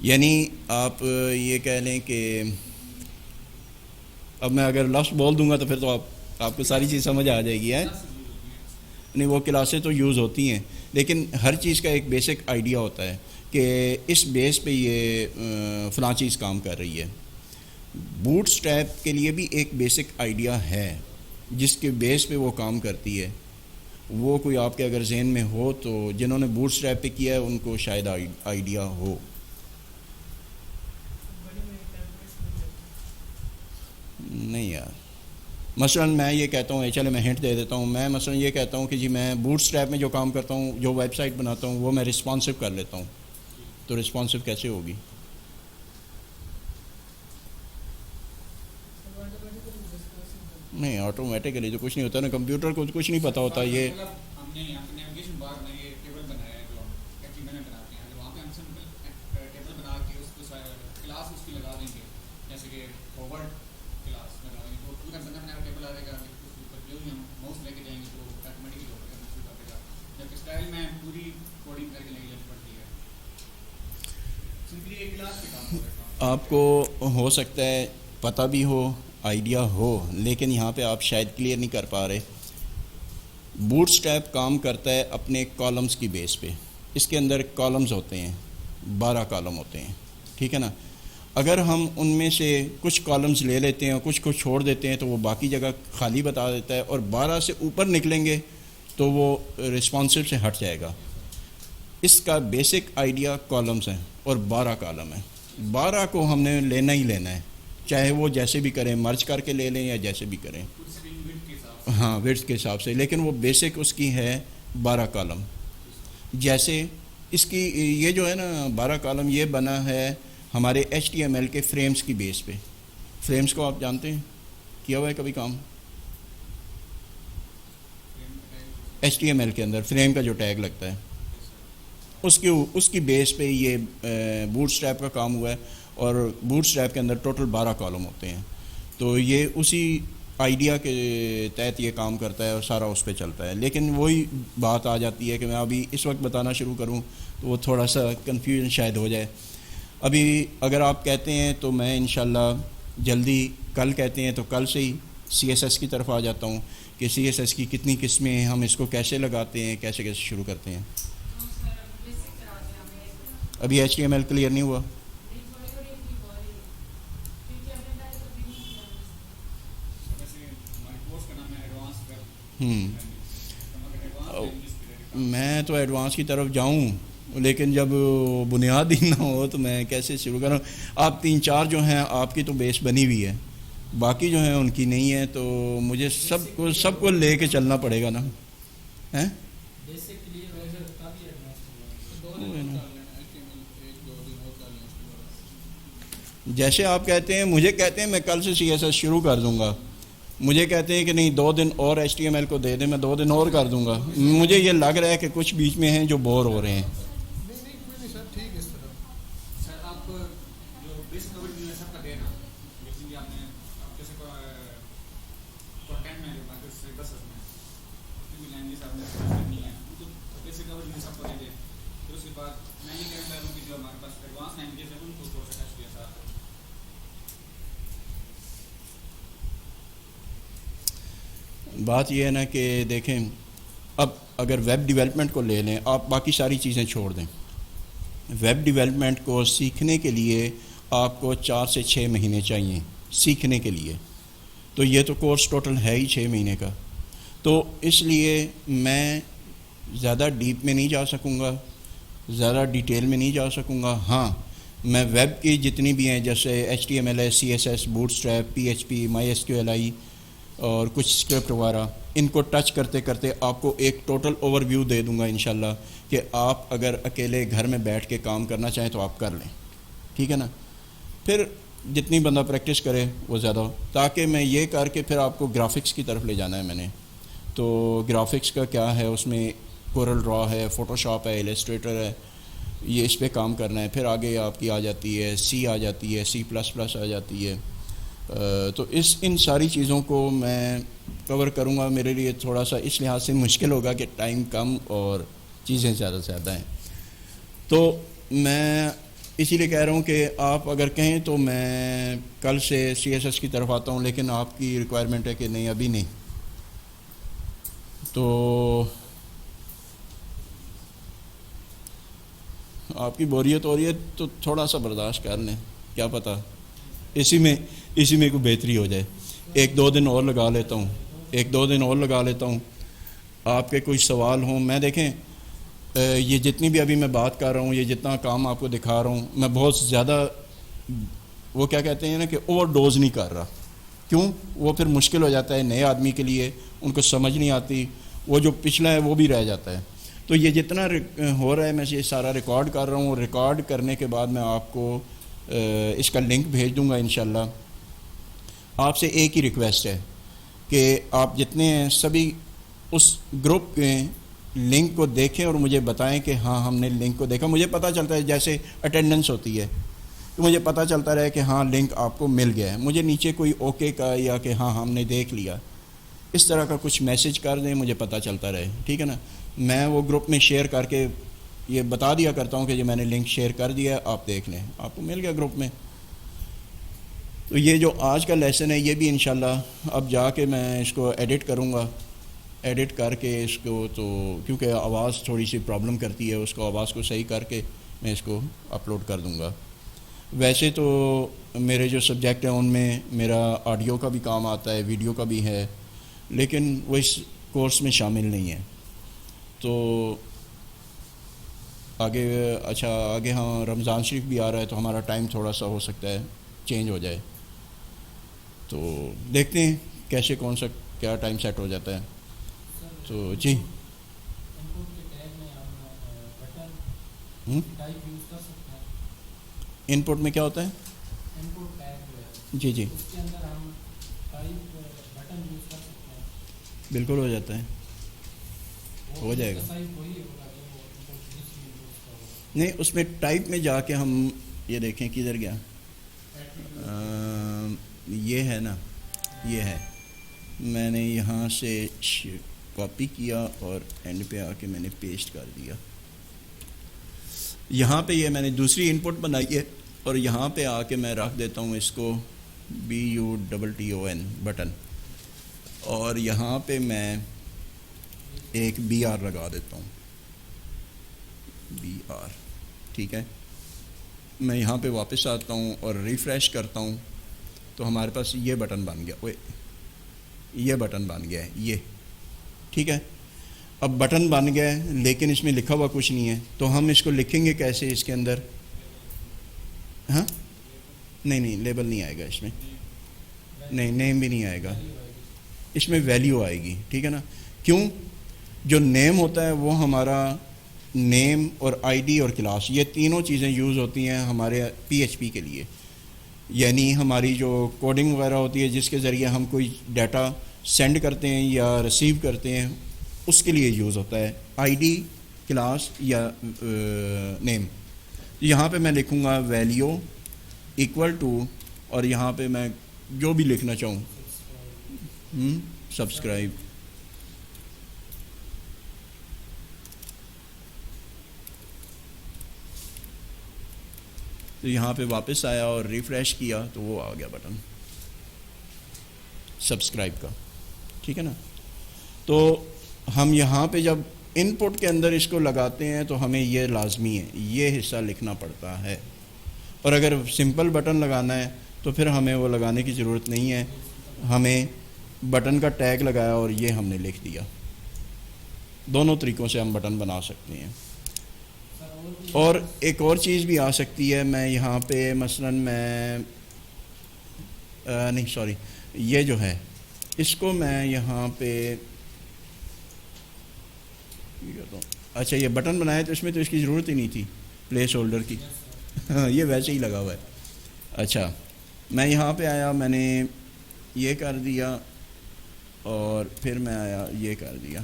یعنی آپ یہ کہہ لیں کہ اب میں اگر لفظ بول دوں گا تو پھر تو آپ کو ساری چیز سمجھ آ جائے گی ہے. نہیں, وہ کلاسیں تو یوز ہوتی ہیں, لیکن ہر چیز کا ایک بیسک آئیڈیا ہوتا ہے کہ اس بیس پہ یہ فلاں چیز کام کر رہی ہے. بوٹ اسٹریپ کے لیے بھی ایک بیسک آئیڈیا ہے جس کے بیس پہ وہ کام کرتی ہے. وہ کوئی آپ کے اگر ذہن میں ہو تو جنہوں نے بوٹ اسٹریپ پہ کیا ہے ان کو شاید آئیڈیا ہو. نہیں یار, مثلا میں یہ کہتا ہوں, چلے میں ہنٹ دے دیتا ہوں, میں مثلا یہ کہتا ہوں کہ جی میں بوٹ اسٹریپ میں جو کام کرتا ہوں, جو ویب سائٹ بناتا ہوں, وہ میں رسپانسو کر لیتا ہوں. تو رسپانسو کیسے ہوگی؟ نہیں, آٹومیٹیکلی تو کچھ نہیں ہوتا نا, کمپیوٹر کو کچھ نہیں پتہ ہوتا. یہ ہم نے یہاں پہ نیویگیشن بار میں یہ ٹیبل بنایا ہے جو ایکٹیو میں بناتے ہیں, وہاں پہ ہم سمپل ٹیبل بنا کے اس کو کلاس اس کی لگا دیں گے, جیسے کہ فارورڈ کلاس لگا دیں گے تو پورا بنا بنا کیبل آ جائے گا. اس کے اوپر جو ہی ہم ماؤس لے کے جائیں گے تو آٹومیٹکلی شروع کر دے گا. جبکہ اسٹائل میں پوری کوڈنگ کر کے لے جانی پڑتی ہے. سمپلی ایک کلاس پہ کام ہو رہا ہے. آپ کو ہو سکتا ہے پتہ بھی ہو, آئیڈیا ہو, لیکن یہاں پہ آپ شاید کلیئر نہیں کر پا رہے. بوٹ اسٹریپ کام کرتا ہے اپنے کالمز کی بیس پہ. اس کے اندر کالمز ہوتے ہیں, 12 کالم ہوتے ہیں, ٹھیک ہے نا. اگر ہم ان میں سے کچھ کالمز لے لیتے ہیں اور کچھ کو چھوڑ دیتے ہیں تو وہ باقی جگہ خالی بتا دیتا ہے, اور 12 سے اوپر نکلیں گے تو وہ رسپانسو سے ہٹ جائے گا. اس کا بیسک آئیڈیا کالمز ہیں اور 12 کالم ہیں. 12 کو ہم نے لینا ہی لینا ہے, چاہے وہ جیسے بھی کریں, مرج کر کے لے لیں یا جیسے بھی کریں, ہاں وڈتھ کے حساب سے. لیکن وہ بیسک اس کی ہے 12 کالم. جیسے اس کی یہ جو ہے نا 12 کالم, یہ بنا ہے ہمارے HTML کے فریمز کی بیس پہ. فریمز کو آپ جانتے ہیں, کیا ہوا ہے کبھی کام؟ HTML کے اندر فریم کا جو ٹیگ لگتا ہے اس کی بیس پہ یہ بوٹ اسٹریپ کا کام ہوا ہے, اور بوٹ اسٹریپ کے اندر ٹوٹل 12 کالم ہوتے ہیں. تو یہ اسی آئیڈیا کے تحت یہ کام کرتا ہے اور سارا اس پہ چلتا ہے. لیکن وہی بات آ جاتی ہے کہ میں ابھی اس وقت بتانا شروع کروں تو وہ تھوڑا سا کنفیوژن شاید ہو جائے. ابھی اگر آپ کہتے ہیں تو میں انشاءاللہ جلدی, کل کہتے ہیں تو کل سے ہی CSS کی طرف آ جاتا ہوں کہ CSS کی کتنی قسمیں ہیں, ہم اس کو کیسے لگاتے ہیں, کیسے کیسے شروع کرتے ہیں. ابھی HTML کلیئر نہیں ہوا؟ میں تو ایڈوانس کی طرف جاؤں, لیکن جب بنیاد ہی نہ ہو تو میں کیسے شروع کروں. آپ 3-4 جو ہیں آپ کی تو بیس بنی ہوئی ہے, باقی جو ہیں ان کی نہیں ہے, تو مجھے سب کو لے کے چلنا پڑے گا نا. ہیں جیسے آپ کہتے ہیں, مجھے کہتے ہیں میں کل سے CSS شروع کر دوں گا, مجھے کہتے ہیں کہ نہیں 2 دن اور HTML کو دے دیں, میں 2 دن اور کر دوں گا. مجھے یہ لگ رہا ہے کہ کچھ بیچ میں ہیں جو بور ہو رہے ہیں. نہیں کوئی نہیں سر, ٹھیک ہے اس طرح. سر آپ جو بیسک کورس میں سب کا دینا, بیسکلی آپ نے جیسے کنٹینٹ میں جو بات ہے بس میں کیونکہ لینگویج آپ نے نہیں ہے تو بیسک کورس میں سب کو دے دیں. پھر اس کے بعد میں یہ کہنا چاہتا ہوں کہ جو ہمارے پاس ایڈوانس لینگویج ہے ان کو تھوڑا سا ٹچ کیا ساتھ. بات یہ ہے نا کہ دیکھیں, اب اگر ویب ڈیولپمنٹ کو لے لیں, آپ باقی ساری چیزیں چھوڑ دیں. ویب ڈیولپمنٹ کو سیکھنے کے لیے آپ کو 4 سے 6 مہینے چاہیے سیکھنے کے لیے. تو یہ تو کورس ٹوٹل ہے ہی 6 مہینے کا. تو اس لیے میں زیادہ ڈیپ میں نہیں جا سکوں گا, زیادہ ڈیٹیل میں نہیں جا سکوں گا. ہاں میں ویب کی جتنی بھی ہیں جیسے HTML ہے, CSS, bootstrap, PHP, MySQL اور کچھ اسکرپٹ وغیرہ, ان کو ٹچ کرتے کرتے آپ کو ایک ٹوٹل اوور ویو دے دوں گا انشاءاللہ کہ آپ اگر اکیلے گھر میں بیٹھ کے کام کرنا چاہیں تو آپ کر لیں, ٹھیک ہے نا. پھر جتنی بندہ پریکٹس کرے وہ زیادہ ہو، تاکہ میں یہ کر کے پھر آپ کو گرافکس کی طرف لے جانا ہے میں نے. تو گرافکس کا کیا ہے، اس میں کورل ڈرا ہے، فوٹو شاپ ہے، ایلسٹریٹر ہے، یہ اس پہ کام کرنا ہے. پھر آگے آپ کی آ جاتی ہے سی، آ جاتی ہے C++ آ جاتی ہے. تو ان ساری چیزوں کو میں کور کروں گا. میرے لیے تھوڑا سا اس لحاظ سے مشکل ہوگا کہ ٹائم کم اور چیزیں زیادہ سے زیادہ ہیں. تو میں اسی لیے کہہ رہا ہوں کہ آپ اگر کہیں تو میں کل سے CSS کی طرف آتا ہوں، لیکن آپ کی ریکوائرمنٹ ہے کہ نہیں ابھی نہیں. تو آپ کی بوریت ہو رہی ہے تو تھوڑا سا برداشت کر لیں، کیا پتہ اسی میں کوئی بہتری ہو جائے. 1-2 دن اور لگا لیتا ہوں، 1-2 دن اور لگا لیتا ہوں. آپ کے کوئی سوال ہوں، میں دیکھیں یہ جتنی بھی ابھی میں بات کر رہا ہوں، یہ جتنا کام آپ کو دکھا رہا ہوں، میں بہت زیادہ وہ کیا کہتے ہیں نا کہ اوور ڈوز نہیں کر رہا. کیوں؟ وہ پھر مشکل ہو جاتا ہے نئے آدمی کے لیے، ان کو سمجھ نہیں آتی، وہ جو پچھلا ہے وہ بھی رہ جاتا ہے. تو یہ جتنا ہو رہا ہے میں یہ سارا ریکارڈ کر رہا ہوں. ریکارڈ کرنے کے بعد میں آپ کو اس کا لنک بھیج دوں گا انشاءاللہ. آپ سے ایک ہی ریکویسٹ ہے کہ آپ جتنے ہیں سبھی اس گروپ کے لنک کو دیکھیں اور مجھے بتائیں کہ ہاں ہم نے لنک کو دیکھا. مجھے پتہ چلتا ہے جیسے اٹینڈنس ہوتی ہے تو مجھے پتہ چلتا رہے کہ ہاں لنک آپ کو مل گیا ہے. مجھے نیچے کوئی اوکے کا یا کہ ہاں ہم نے دیکھ لیا اس طرح کا کچھ میسج کر دیں، مجھے پتہ چلتا رہے، ٹھیک ہے نا. میں وہ گروپ میں شیئر کر کے یہ بتا دیا کرتا ہوں کہ جو میں نے لنک شیئر کر دیا ہے آپ دیکھ لیں، آپ کو مل گیا گروپ میں. تو یہ جو آج کا لیسن ہے یہ بھی انشاءاللہ اب جا کے میں اس کو ایڈٹ کروں گا. ایڈٹ کر کے اس کو، تو کیونکہ آواز تھوڑی سی پرابلم کرتی ہے، اس کو آواز کو صحیح کر کے میں اس کو اپلوڈ کر دوں گا. ویسے تو میرے جو سبجیکٹ ہیں ان میں میرا آڈیو کا بھی کام آتا ہے، ویڈیو کا بھی ہے، لیکن وہ اس کورس میں شامل نہیں ہے. تو آگے ہاں رمضان شریف بھی آ رہا ہے تو ہمارا ٹائم تھوڑا سا ہو سکتا ہے چینج ہو جائے. تو دیکھتے ہیں کیسے کون سا کیا ٹائم سیٹ ہو جاتا ہے. تو جی ان پٹ میں کیا ہوتا ہے؟ جی بالکل ہو جاتا ہے، ہو جائے گا. نہیں اس میں ٹائپ میں جا کے ہم یہ دیکھیں کدھر گیا، یہ ہے نا، یہ ہے، میں نے یہاں سے کاپی کیا اور اینڈ پہ آ کے میں نے پیسٹ کر دیا. یہاں پہ یہ میں نے دوسری ان پٹ بنائی ہے اور یہاں پہ آ کے میں رکھ دیتا ہوں اس کو BUTTON بٹن، اور یہاں پہ میں ایک BR لگا دیتا ہوں، BR، ٹھیک ہے. میں یہاں پہ واپس آتا ہوں اور ریفریش کرتا ہوں تو ہمارے پاس یہ بٹن بن گیا، یہ بٹن بن گیا ہے یہ، ٹھیک ہے. اب بٹن بن گیا ہے لیکن اس میں لکھا ہوا کچھ نہیں ہے، تو ہم اس کو لکھیں گے کیسے اس کے اندر؟ ہاں نہیں لیبل نہیں آئے گا اس میں، نہیں نیم بھی نہیں آئے گا اس میں، ویلیو آئے گی، ٹھیک ہے نا. کیوں؟ جو نیم ہوتا ہے وہ ہمارا نیم اور ID اور کلاس، یہ تینوں چیزیں یوز ہوتی ہیں ہمارے PHP کے لیے. یعنی ہماری جو کوڈنگ وغیرہ ہوتی ہے جس کے ذریعے ہم کوئی ڈیٹا سینڈ کرتے ہیں یا ریسیو کرتے ہیں اس کے لیے یوز ہوتا ہے ID، کلاس یا نیم. یہاں پہ میں لکھوں گا ویلیو ایکول ٹو، اور یہاں پہ میں جو بھی لکھنا چاہوں، سبسکرائب. تو یہاں پہ واپس آیا اور ریفریش کیا تو وہ آ گیا بٹن سبسکرائب کا، ٹھیک ہے نا. تو ہم یہاں پہ جب ان پٹ کے اندر اس کو لگاتے ہیں تو ہمیں یہ لازمی ہے، یہ حصہ لکھنا پڑتا ہے. اور اگر سمپل بٹن لگانا ہے تو پھر ہمیں وہ لگانے کی ضرورت نہیں ہے، ہمیں بٹن کا ٹیگ لگایا اور یہ ہم نے لکھ دیا. دونوں طریقوں سے ہم بٹن بنا سکتے ہیں. اور ایک اور چیز بھی آ سکتی ہے، میں یہاں پہ مثلا یہ جو ہے اس کو میں یہاں پہ، اچھا یہ بٹن بنایا تو اس میں تو اس کی ضرورت ہی نہیں تھی پلیس ہولڈر کی، یہ ویسے ہی لگا ہوا ہے. اچھا میں یہاں پہ آیا, میں نے یہ کر دیا اور پھر میں آیا یہ کر دیا.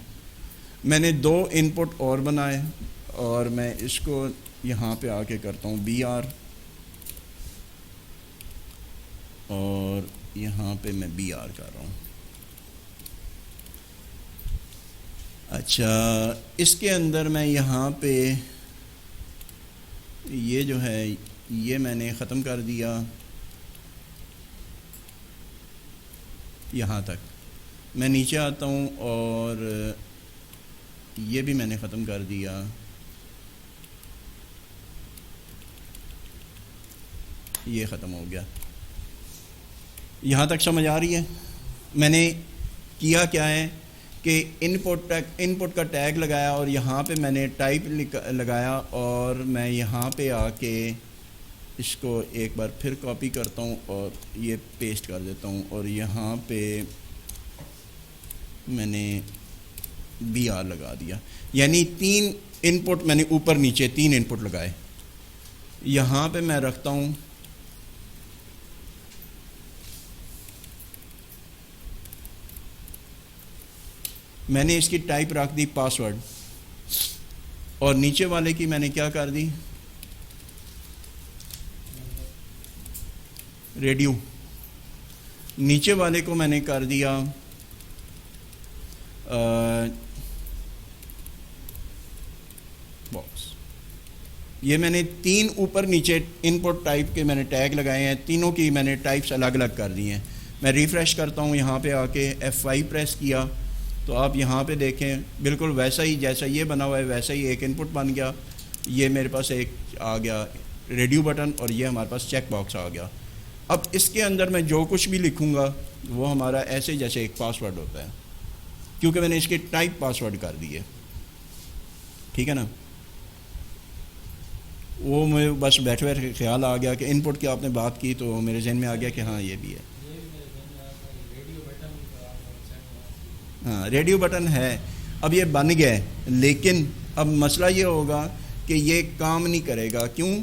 میں نے 2 ان پٹ اور بنائے اور میں اس کو یہاں پہ آ کے کرتا ہوں بی آر, اور یہاں پہ میں بی آر کر رہا ہوں. اچھا اس کے اندر میں یہاں پہ یہ جو ہے یہ میں نے ختم کر دیا یہاں تک. میں نیچے آتا ہوں اور یہ بھی میں نے ختم کر دیا. یہ ختم ہو گیا. یہاں تک سمجھ آ رہی ہے؟ میں نے کیا کیا ہے کہ ان پٹ کا ٹیگ لگایا اور یہاں پہ میں نے ٹائپ لگایا اور میں یہاں پہ آ کے اس کو ایک بار پھر کاپی کرتا ہوں اور یہ پیسٹ کر دیتا ہوں, اور یہاں پہ میں نے بی آر لگا دیا. یعنی 3 ان پٹ میں نے اوپر نیچے 3 ان پٹ لگائے. یہاں پہ میں رکھتا ہوں میں نے اس کی ٹائپ رکھ دی پاسورڈ, اور نیچے والے کی میں نے کیا کر دی ریڈیو. نیچے والے کو میں نے کر دیا باکس. یہ میں نے 3 اوپر نیچے ان پٹ ٹائپ کے میں نے ٹیگ لگائے ہیں, تینوں کی میں نے ٹائپس الگ الگ کر دی ہیں. میں ریفریش کرتا ہوں یہاں پہ آ کے F5 پریس کیا تو آپ یہاں پہ دیکھیں بالکل ویسا ہی جیسا یہ بنا ہوا ہے ویسا ہی ایک ان پٹ بن گیا. یہ میرے پاس ایک آ گیا ریڈیو بٹن, اور یہ ہمارے پاس چیک باکس آ گیا. اب اس کے اندر میں جو کچھ بھی لکھوں گا وہ ہمارا ایسے جیسے ایک پاسورڈ ہوتا ہے, کیونکہ میں نے اس کی ٹائپ پاسورڈ کر دی ہے. ٹھیک ہے نا؟ وہ میں بس بیٹھے بیٹھے خیال آ گیا کہ ان پٹ کی آپ نے بات کی تو میرے ذہن میں آ گیا کہ ہاں یہ بھی ہے. ہاں ریڈیو بٹن ہے, اب یہ بن گیا ہے, لیکن اب مسئلہ یہ ہوگا کہ یہ کام نہیں کرے گا. کیوں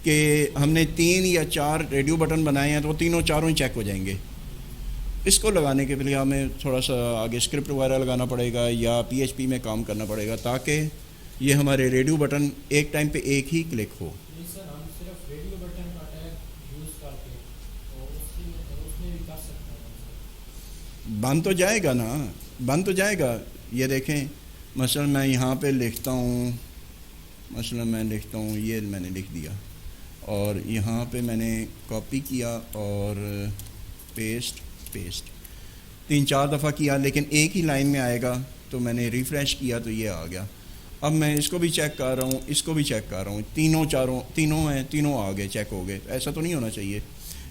کہ ہم نے 3 یا 4 ریڈیو بٹن بنائے ہیں تو وہ تینوں چاروں ہی چیک ہو جائیں گے. اس کو لگانے کے لیے ہمیں تھوڑا سا آگے اسکرپٹ وغیرہ لگانا پڑے گا یا PHP میں کام کرنا پڑے گا تاکہ یہ ہمارے ریڈیو بٹن ایک ٹائم پہ ایک ہی کلک ہو. بن تو جائے گا نا, بن تو جائے گا. یہ دیکھیں مثلا میں یہاں پہ لکھتا ہوں, مثلا میں لکھتا ہوں یہ میں نے لکھ دیا اور یہاں پہ میں نے کاپی کیا اور پیسٹ 3-4 دفعہ کیا, لیکن ایک ہی لائن میں آئے گا. تو میں نے ریفریش کیا تو یہ آ گیا. اب میں اس کو بھی چیک کر رہا ہوں, اس کو بھی چیک کر رہا ہوں, تینوں ہیں, تینوں آ گئے, چیک ہو گئے. ایسا تو نہیں ہونا چاہیے.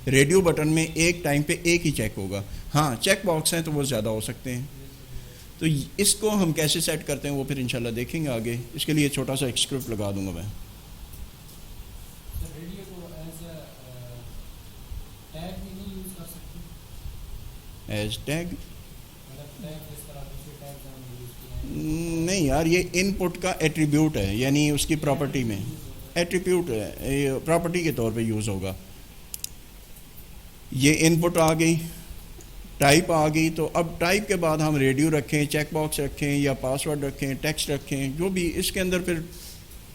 ریڈیو بٹن میں ایک ٹائم پہ ایک ہی چیک ہوگا. ہاں چیک باکس ہیں تو وہ زیادہ ہو سکتے ہیں. تو اس کو ہم کیسے سیٹ کرتے ہیں وہ پھر انشاءاللہ دیکھیں گے آگے. اس کے لیے چھوٹا سا ایک اسکرپٹ لگا دوں گا میں. ایز ٹیگ نہیں یار, یہ ان پٹ کا ایٹریبیوٹ ہے, یعنی اس کی پراپرٹی میں ایٹریبیوٹ ہے, پراپرٹی کے طور پہ یوز ہوگا. یہ ان پٹ آ گئی, ٹائپ آ گئی, تو اب ٹائپ کے بعد ہم ریڈیو رکھیں, چیک باکس رکھیں یا پاسورڈ رکھیں, ٹیکسٹ رکھیں, جو بھی اس کے اندر پھر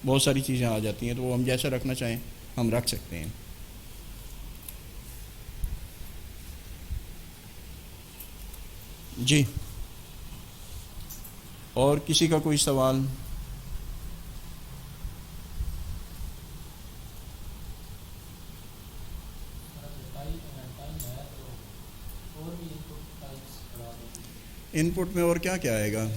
بہت ساری چیزیں آ جاتی ہیں. تو وہ ہم جیسا رکھنا چاہیں ہم رکھ سکتے ہیں. جی اور کسی کا کوئی سوال؟ ان پٹ میں اور کیا کیا آئے گا؟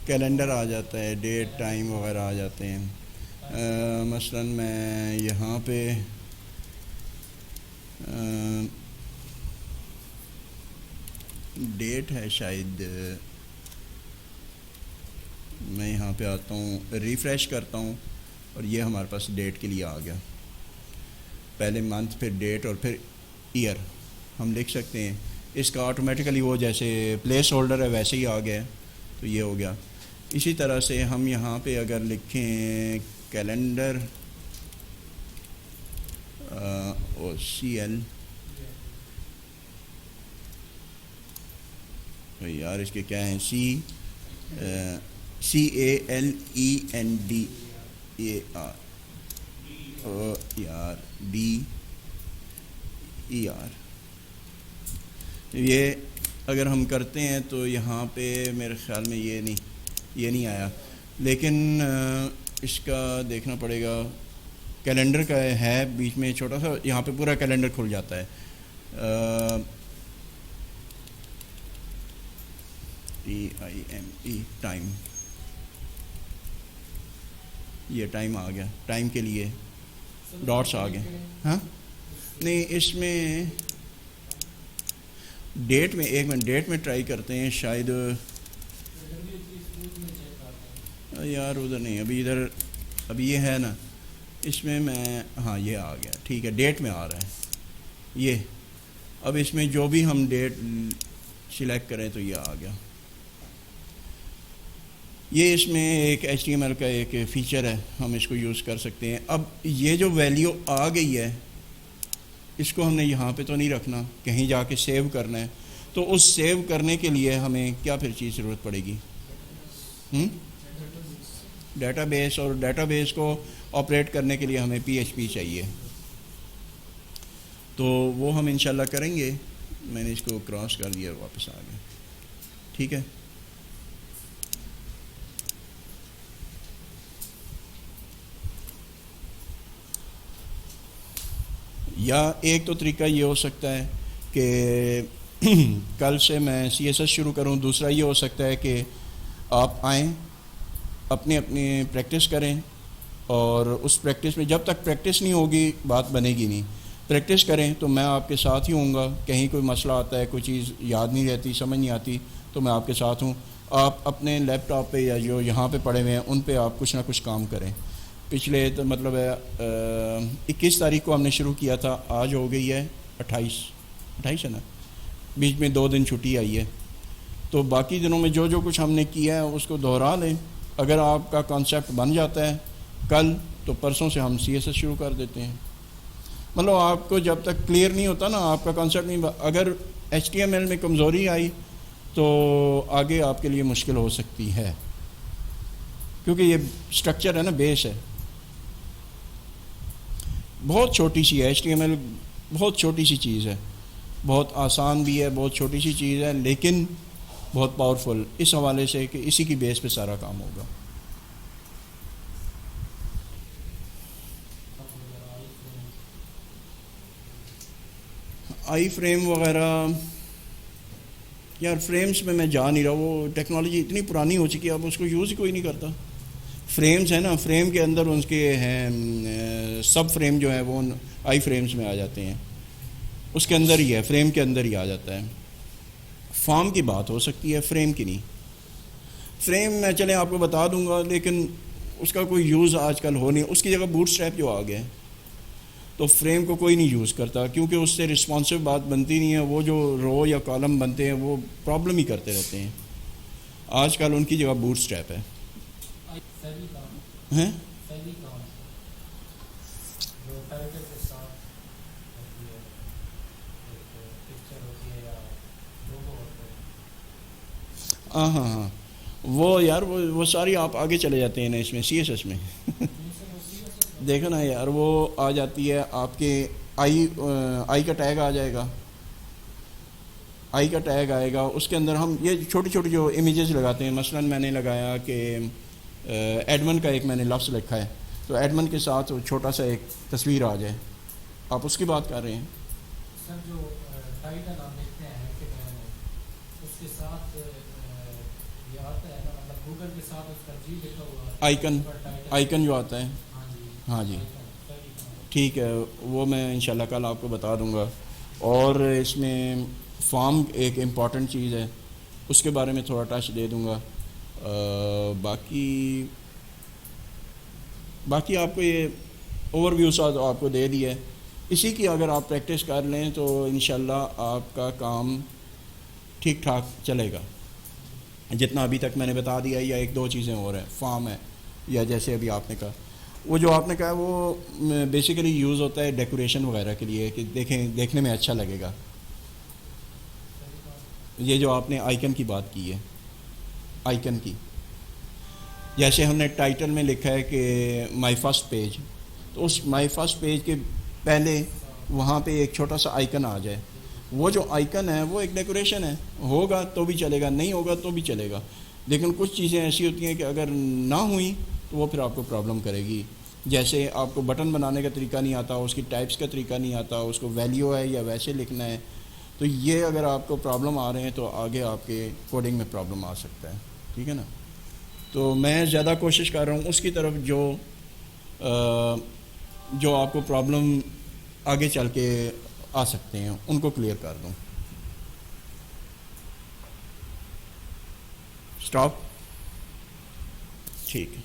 کیلنڈر آ جاتا ہے, ڈیٹ ٹائم وغیرہ آ جاتے ہیں. مثلا میں یہاں پہ ڈیٹ ہے شاید, میں یہاں پہ آتا ہوں, ریفریش کرتا ہوں اور یہ ہمارے پاس ڈیٹ کے لیے آ گیا. پہلے منتھ, پھر ڈیٹ اور پھر ایئر. ہم لکھ سکتے ہیں اس کا آٹومیٹیکلی وہ جیسے پلیس ہولڈر ہے ویسے ہی آ گیا ہے، تو یہ ہو گیا۔ اسی طرح سے ہم یہاں پہ اگر لکھیں کیلنڈر او سی ایل، یار اس کے کیا ہیں، C A L E N D A R, یار ڈی ای آر، یہ اگر ہم کرتے ہیں تو یہاں پہ میرے خیال میں یہ نہیں آیا، لیکن اس کا دیکھنا پڑے گا۔ کیلنڈر کا ہے بیچ میں چھوٹا سا، یہاں پہ پورا کیلنڈر کھل جاتا ہے۔ TIME ٹائم، یہ ٹائم آ گیا، ٹائم کے لیے ڈاٹس آ گئے۔ ہاں نہیں، اس میں ڈیٹ میں ایک منٹ، ڈیٹ میں ٹرائی کرتے ہیں شاید، یار ادھر نہیں، ابھی یہ ہے نا، اس میں ہاں یہ آ گیا، ٹھیک ہے، ڈیٹ میں آ رہا ہے یہ۔ اب اس میں جو بھی ہم ڈیٹ سلیکٹ کریں تو یہ آ گیا۔ یہ اس میں ایک HTML کا ایک فیچر ہے، ہم اس کو یوز کر سکتے ہیں۔ اب یہ جو ویلیو آ گئی ہے، اس کو ہم نے یہاں پہ تو نہیں رکھنا، کہیں جا کے سیو کرنا ہے، تو اس سیو کرنے کے لیے ہمیں کیا پھر چیز ضرورت پڑے گی؟ ڈیٹا بیس، اور ڈیٹا بیس کو آپریٹ کرنے کے لیے ہمیں PHP چاہیے، تو وہ ہم انشاءاللہ کریں گے۔ میں نے اس کو کراس کر دیا، واپس آ گیا، ٹھیک ہے۔ یا ایک تو طریقہ یہ ہو سکتا ہے کہ کل سے میں CSS شروع کروں، دوسرا یہ ہو سکتا ہے کہ آپ آئیں، اپنی پریکٹس کریں، اور اس پریکٹس میں جب تک پریکٹس نہیں ہوگی بات بنے گی نہیں۔ پریکٹس کریں تو میں آپ کے ساتھ ہی ہوں گا، کہیں کوئی مسئلہ آتا ہے، کوئی چیز یاد نہیں رہتی، سمجھ نہیں آتی، تو میں آپ کے ساتھ ہوں۔ آپ اپنے لیپ ٹاپ پہ یا جو یہاں پہ پڑے ہوئے ہیں ان پہ آپ کچھ نہ کچھ کام کریں۔ پچھلے تو مطلب ہے 21 تاریخ کو ہم نے شروع کیا تھا، آج ہو گئی ہے 28 ہے نا، بیچ میں 2 دن چھٹی آئی ہے، تو باقی دنوں میں جو کچھ ہم نے کیا ہے اس کو دہرا لیں۔ اگر آپ کا کانسیپٹ بن جاتا ہے کل، تو پرسوں سے ہم CSS شروع کر دیتے ہیں۔ مطلب آپ کو جب تک کلیئر نہیں ہوتا نا، آپ کا کانسیپٹ نہیں، اگر HTML میں کمزوری آئی تو آگے آپ کے لیے مشکل ہو سکتی ہے، کیونکہ یہ سٹرکچر ہے نا، بیس ہے، بہت چھوٹی سی ہے۔ HTML بہت چھوٹی سی چیز ہے، بہت آسان بھی ہے، بہت چھوٹی سی چیز ہے، لیکن بہت پاورفل، اس حوالے سے کہ اسی کی بیس پہ سارا کام ہوگا۔ آئی فریم وغیرہ، یار فریمز میں جا نہیں رہا، وہ ٹیکنالوجی اتنی پرانی ہو چکی ہے، اب اس کو یوز ہی کوئی نہیں کرتا۔ فریمز ہیں نا، فریم کے اندر ان کے ہیں سب فریم جو ہیں وہ آئی فریمز میں آ جاتے ہیں، اس کے اندر ہی ہے، فریم کے اندر ہی آ جاتا ہے۔ فارم کی بات ہو سکتی ہے، فریم کی نہیں۔ فریم میں چلیں آپ کو بتا دوں گا، لیکن اس کا کوئی یوز آج کل ہو نہیں، اس کی جگہ بوٹ اسٹریپ جو آ گیا، تو فریم کو کوئی نہیں یوز کرتا، کیونکہ اس سے رسپانسو بات بنتی نہیں ہے، وہ جو رو یا کالم بنتے ہیں وہ پرابلم ہی کرتے رہتے ہیں۔ آج کل ان کی جگہ بوٹ اسٹریپ ہے۔ ہیں ہاں وہ یار وہ ساری آپ آگے چلے جاتے ہیں نا اس میں CSS میں دیکھو نا یار، وہ آ جاتی ہے آپ کے آئی کا ٹیگ آ جائے گا، آئی کا ٹیگ آئے گا، اس کے اندر ہم یہ چھوٹی چھوٹی جو امیجز لگاتے ہیں، مثلا میں نے لگایا کہ ایڈمن کا ایک میں نے لفظ لکھا ہے، تو ایڈمن کے ساتھ چھوٹا سا ایک تصویر آ جائے، آپ اس کی بات کر رہے ہیں؟ سر جو ٹائٹل آپ دیکھتے ہیں کہ اس کے ساتھ یہ آتا ہے نا، مطلب گوگل کے ساتھ اس کا جی لکھا ہوا آئیکن جو آتا ہے، ہاں جی ٹھیک ہے، وہ میں انشاءاللہ کل آپ کو بتا دوں گا۔ اور اس میں فارم ایک امپورٹنٹ چیز ہے، اس کے بارے میں تھوڑا ٹچ دے دوں گا۔ باقی آپ کو یہ اوور ویو سا تو آپ کو دے دیا ہے، اسی کی اگر آپ پریکٹس کر لیں تو انشاءاللہ آپ کا کام ٹھیک ٹھاک چلے گا. جتنا ابھی تک میں نے بتا دیا, یا ایک دو چیزیں اور ہیں, فارم ہے, یا جیسے ابھی آپ نے کہا, وہ جو آپ نے کہا وہ بیسیکلی یوز ہوتا ہے ڈیکوریشن وغیرہ کے لیے, کہ دیکھنے میں اچھا لگے گا. یہ جو آپ نے آئیکن کی بات کی ہے, آئیکن کی, جیسے ہم نے ٹائٹل میں لکھا ہے کہ مائی فرسٹ پیج, تو اس مائی فرسٹ پیج کے پہلے وہاں پہ ایک چھوٹا سا آئیکن آ جائے. وہ جو آئیکن ہے وہ ایک ڈیکوریشن ہے, ہوگا تو بھی چلے گا, نہیں ہوگا تو بھی چلے گا. لیکن کچھ چیزیں ایسی ہوتی ہیں کہ اگر نہ ہوئیں تو وہ پھر آپ کو پرابلم کرے گی. جیسے آپ کو بٹن بنانے کا طریقہ نہیں آتا, اس کی ٹائپس کا طریقہ نہیں آتا, اس کو ویلیو ہے یا ویسے لکھنا ہے, تو یہ اگر آپ کو پرابلم آ رہے ہیں تو آگے آپ کے کوڈنگ میں پرابلم آ سکتا ہے. ٹھیک ہے نا. تو میں زیادہ کوشش کر رہا ہوں اس کی طرف جو آپ کو پرابلم آگے چل کے آ سکتے ہیں ان کو کلیئر کر دوں. اسٹاپ. ٹھیک ہے.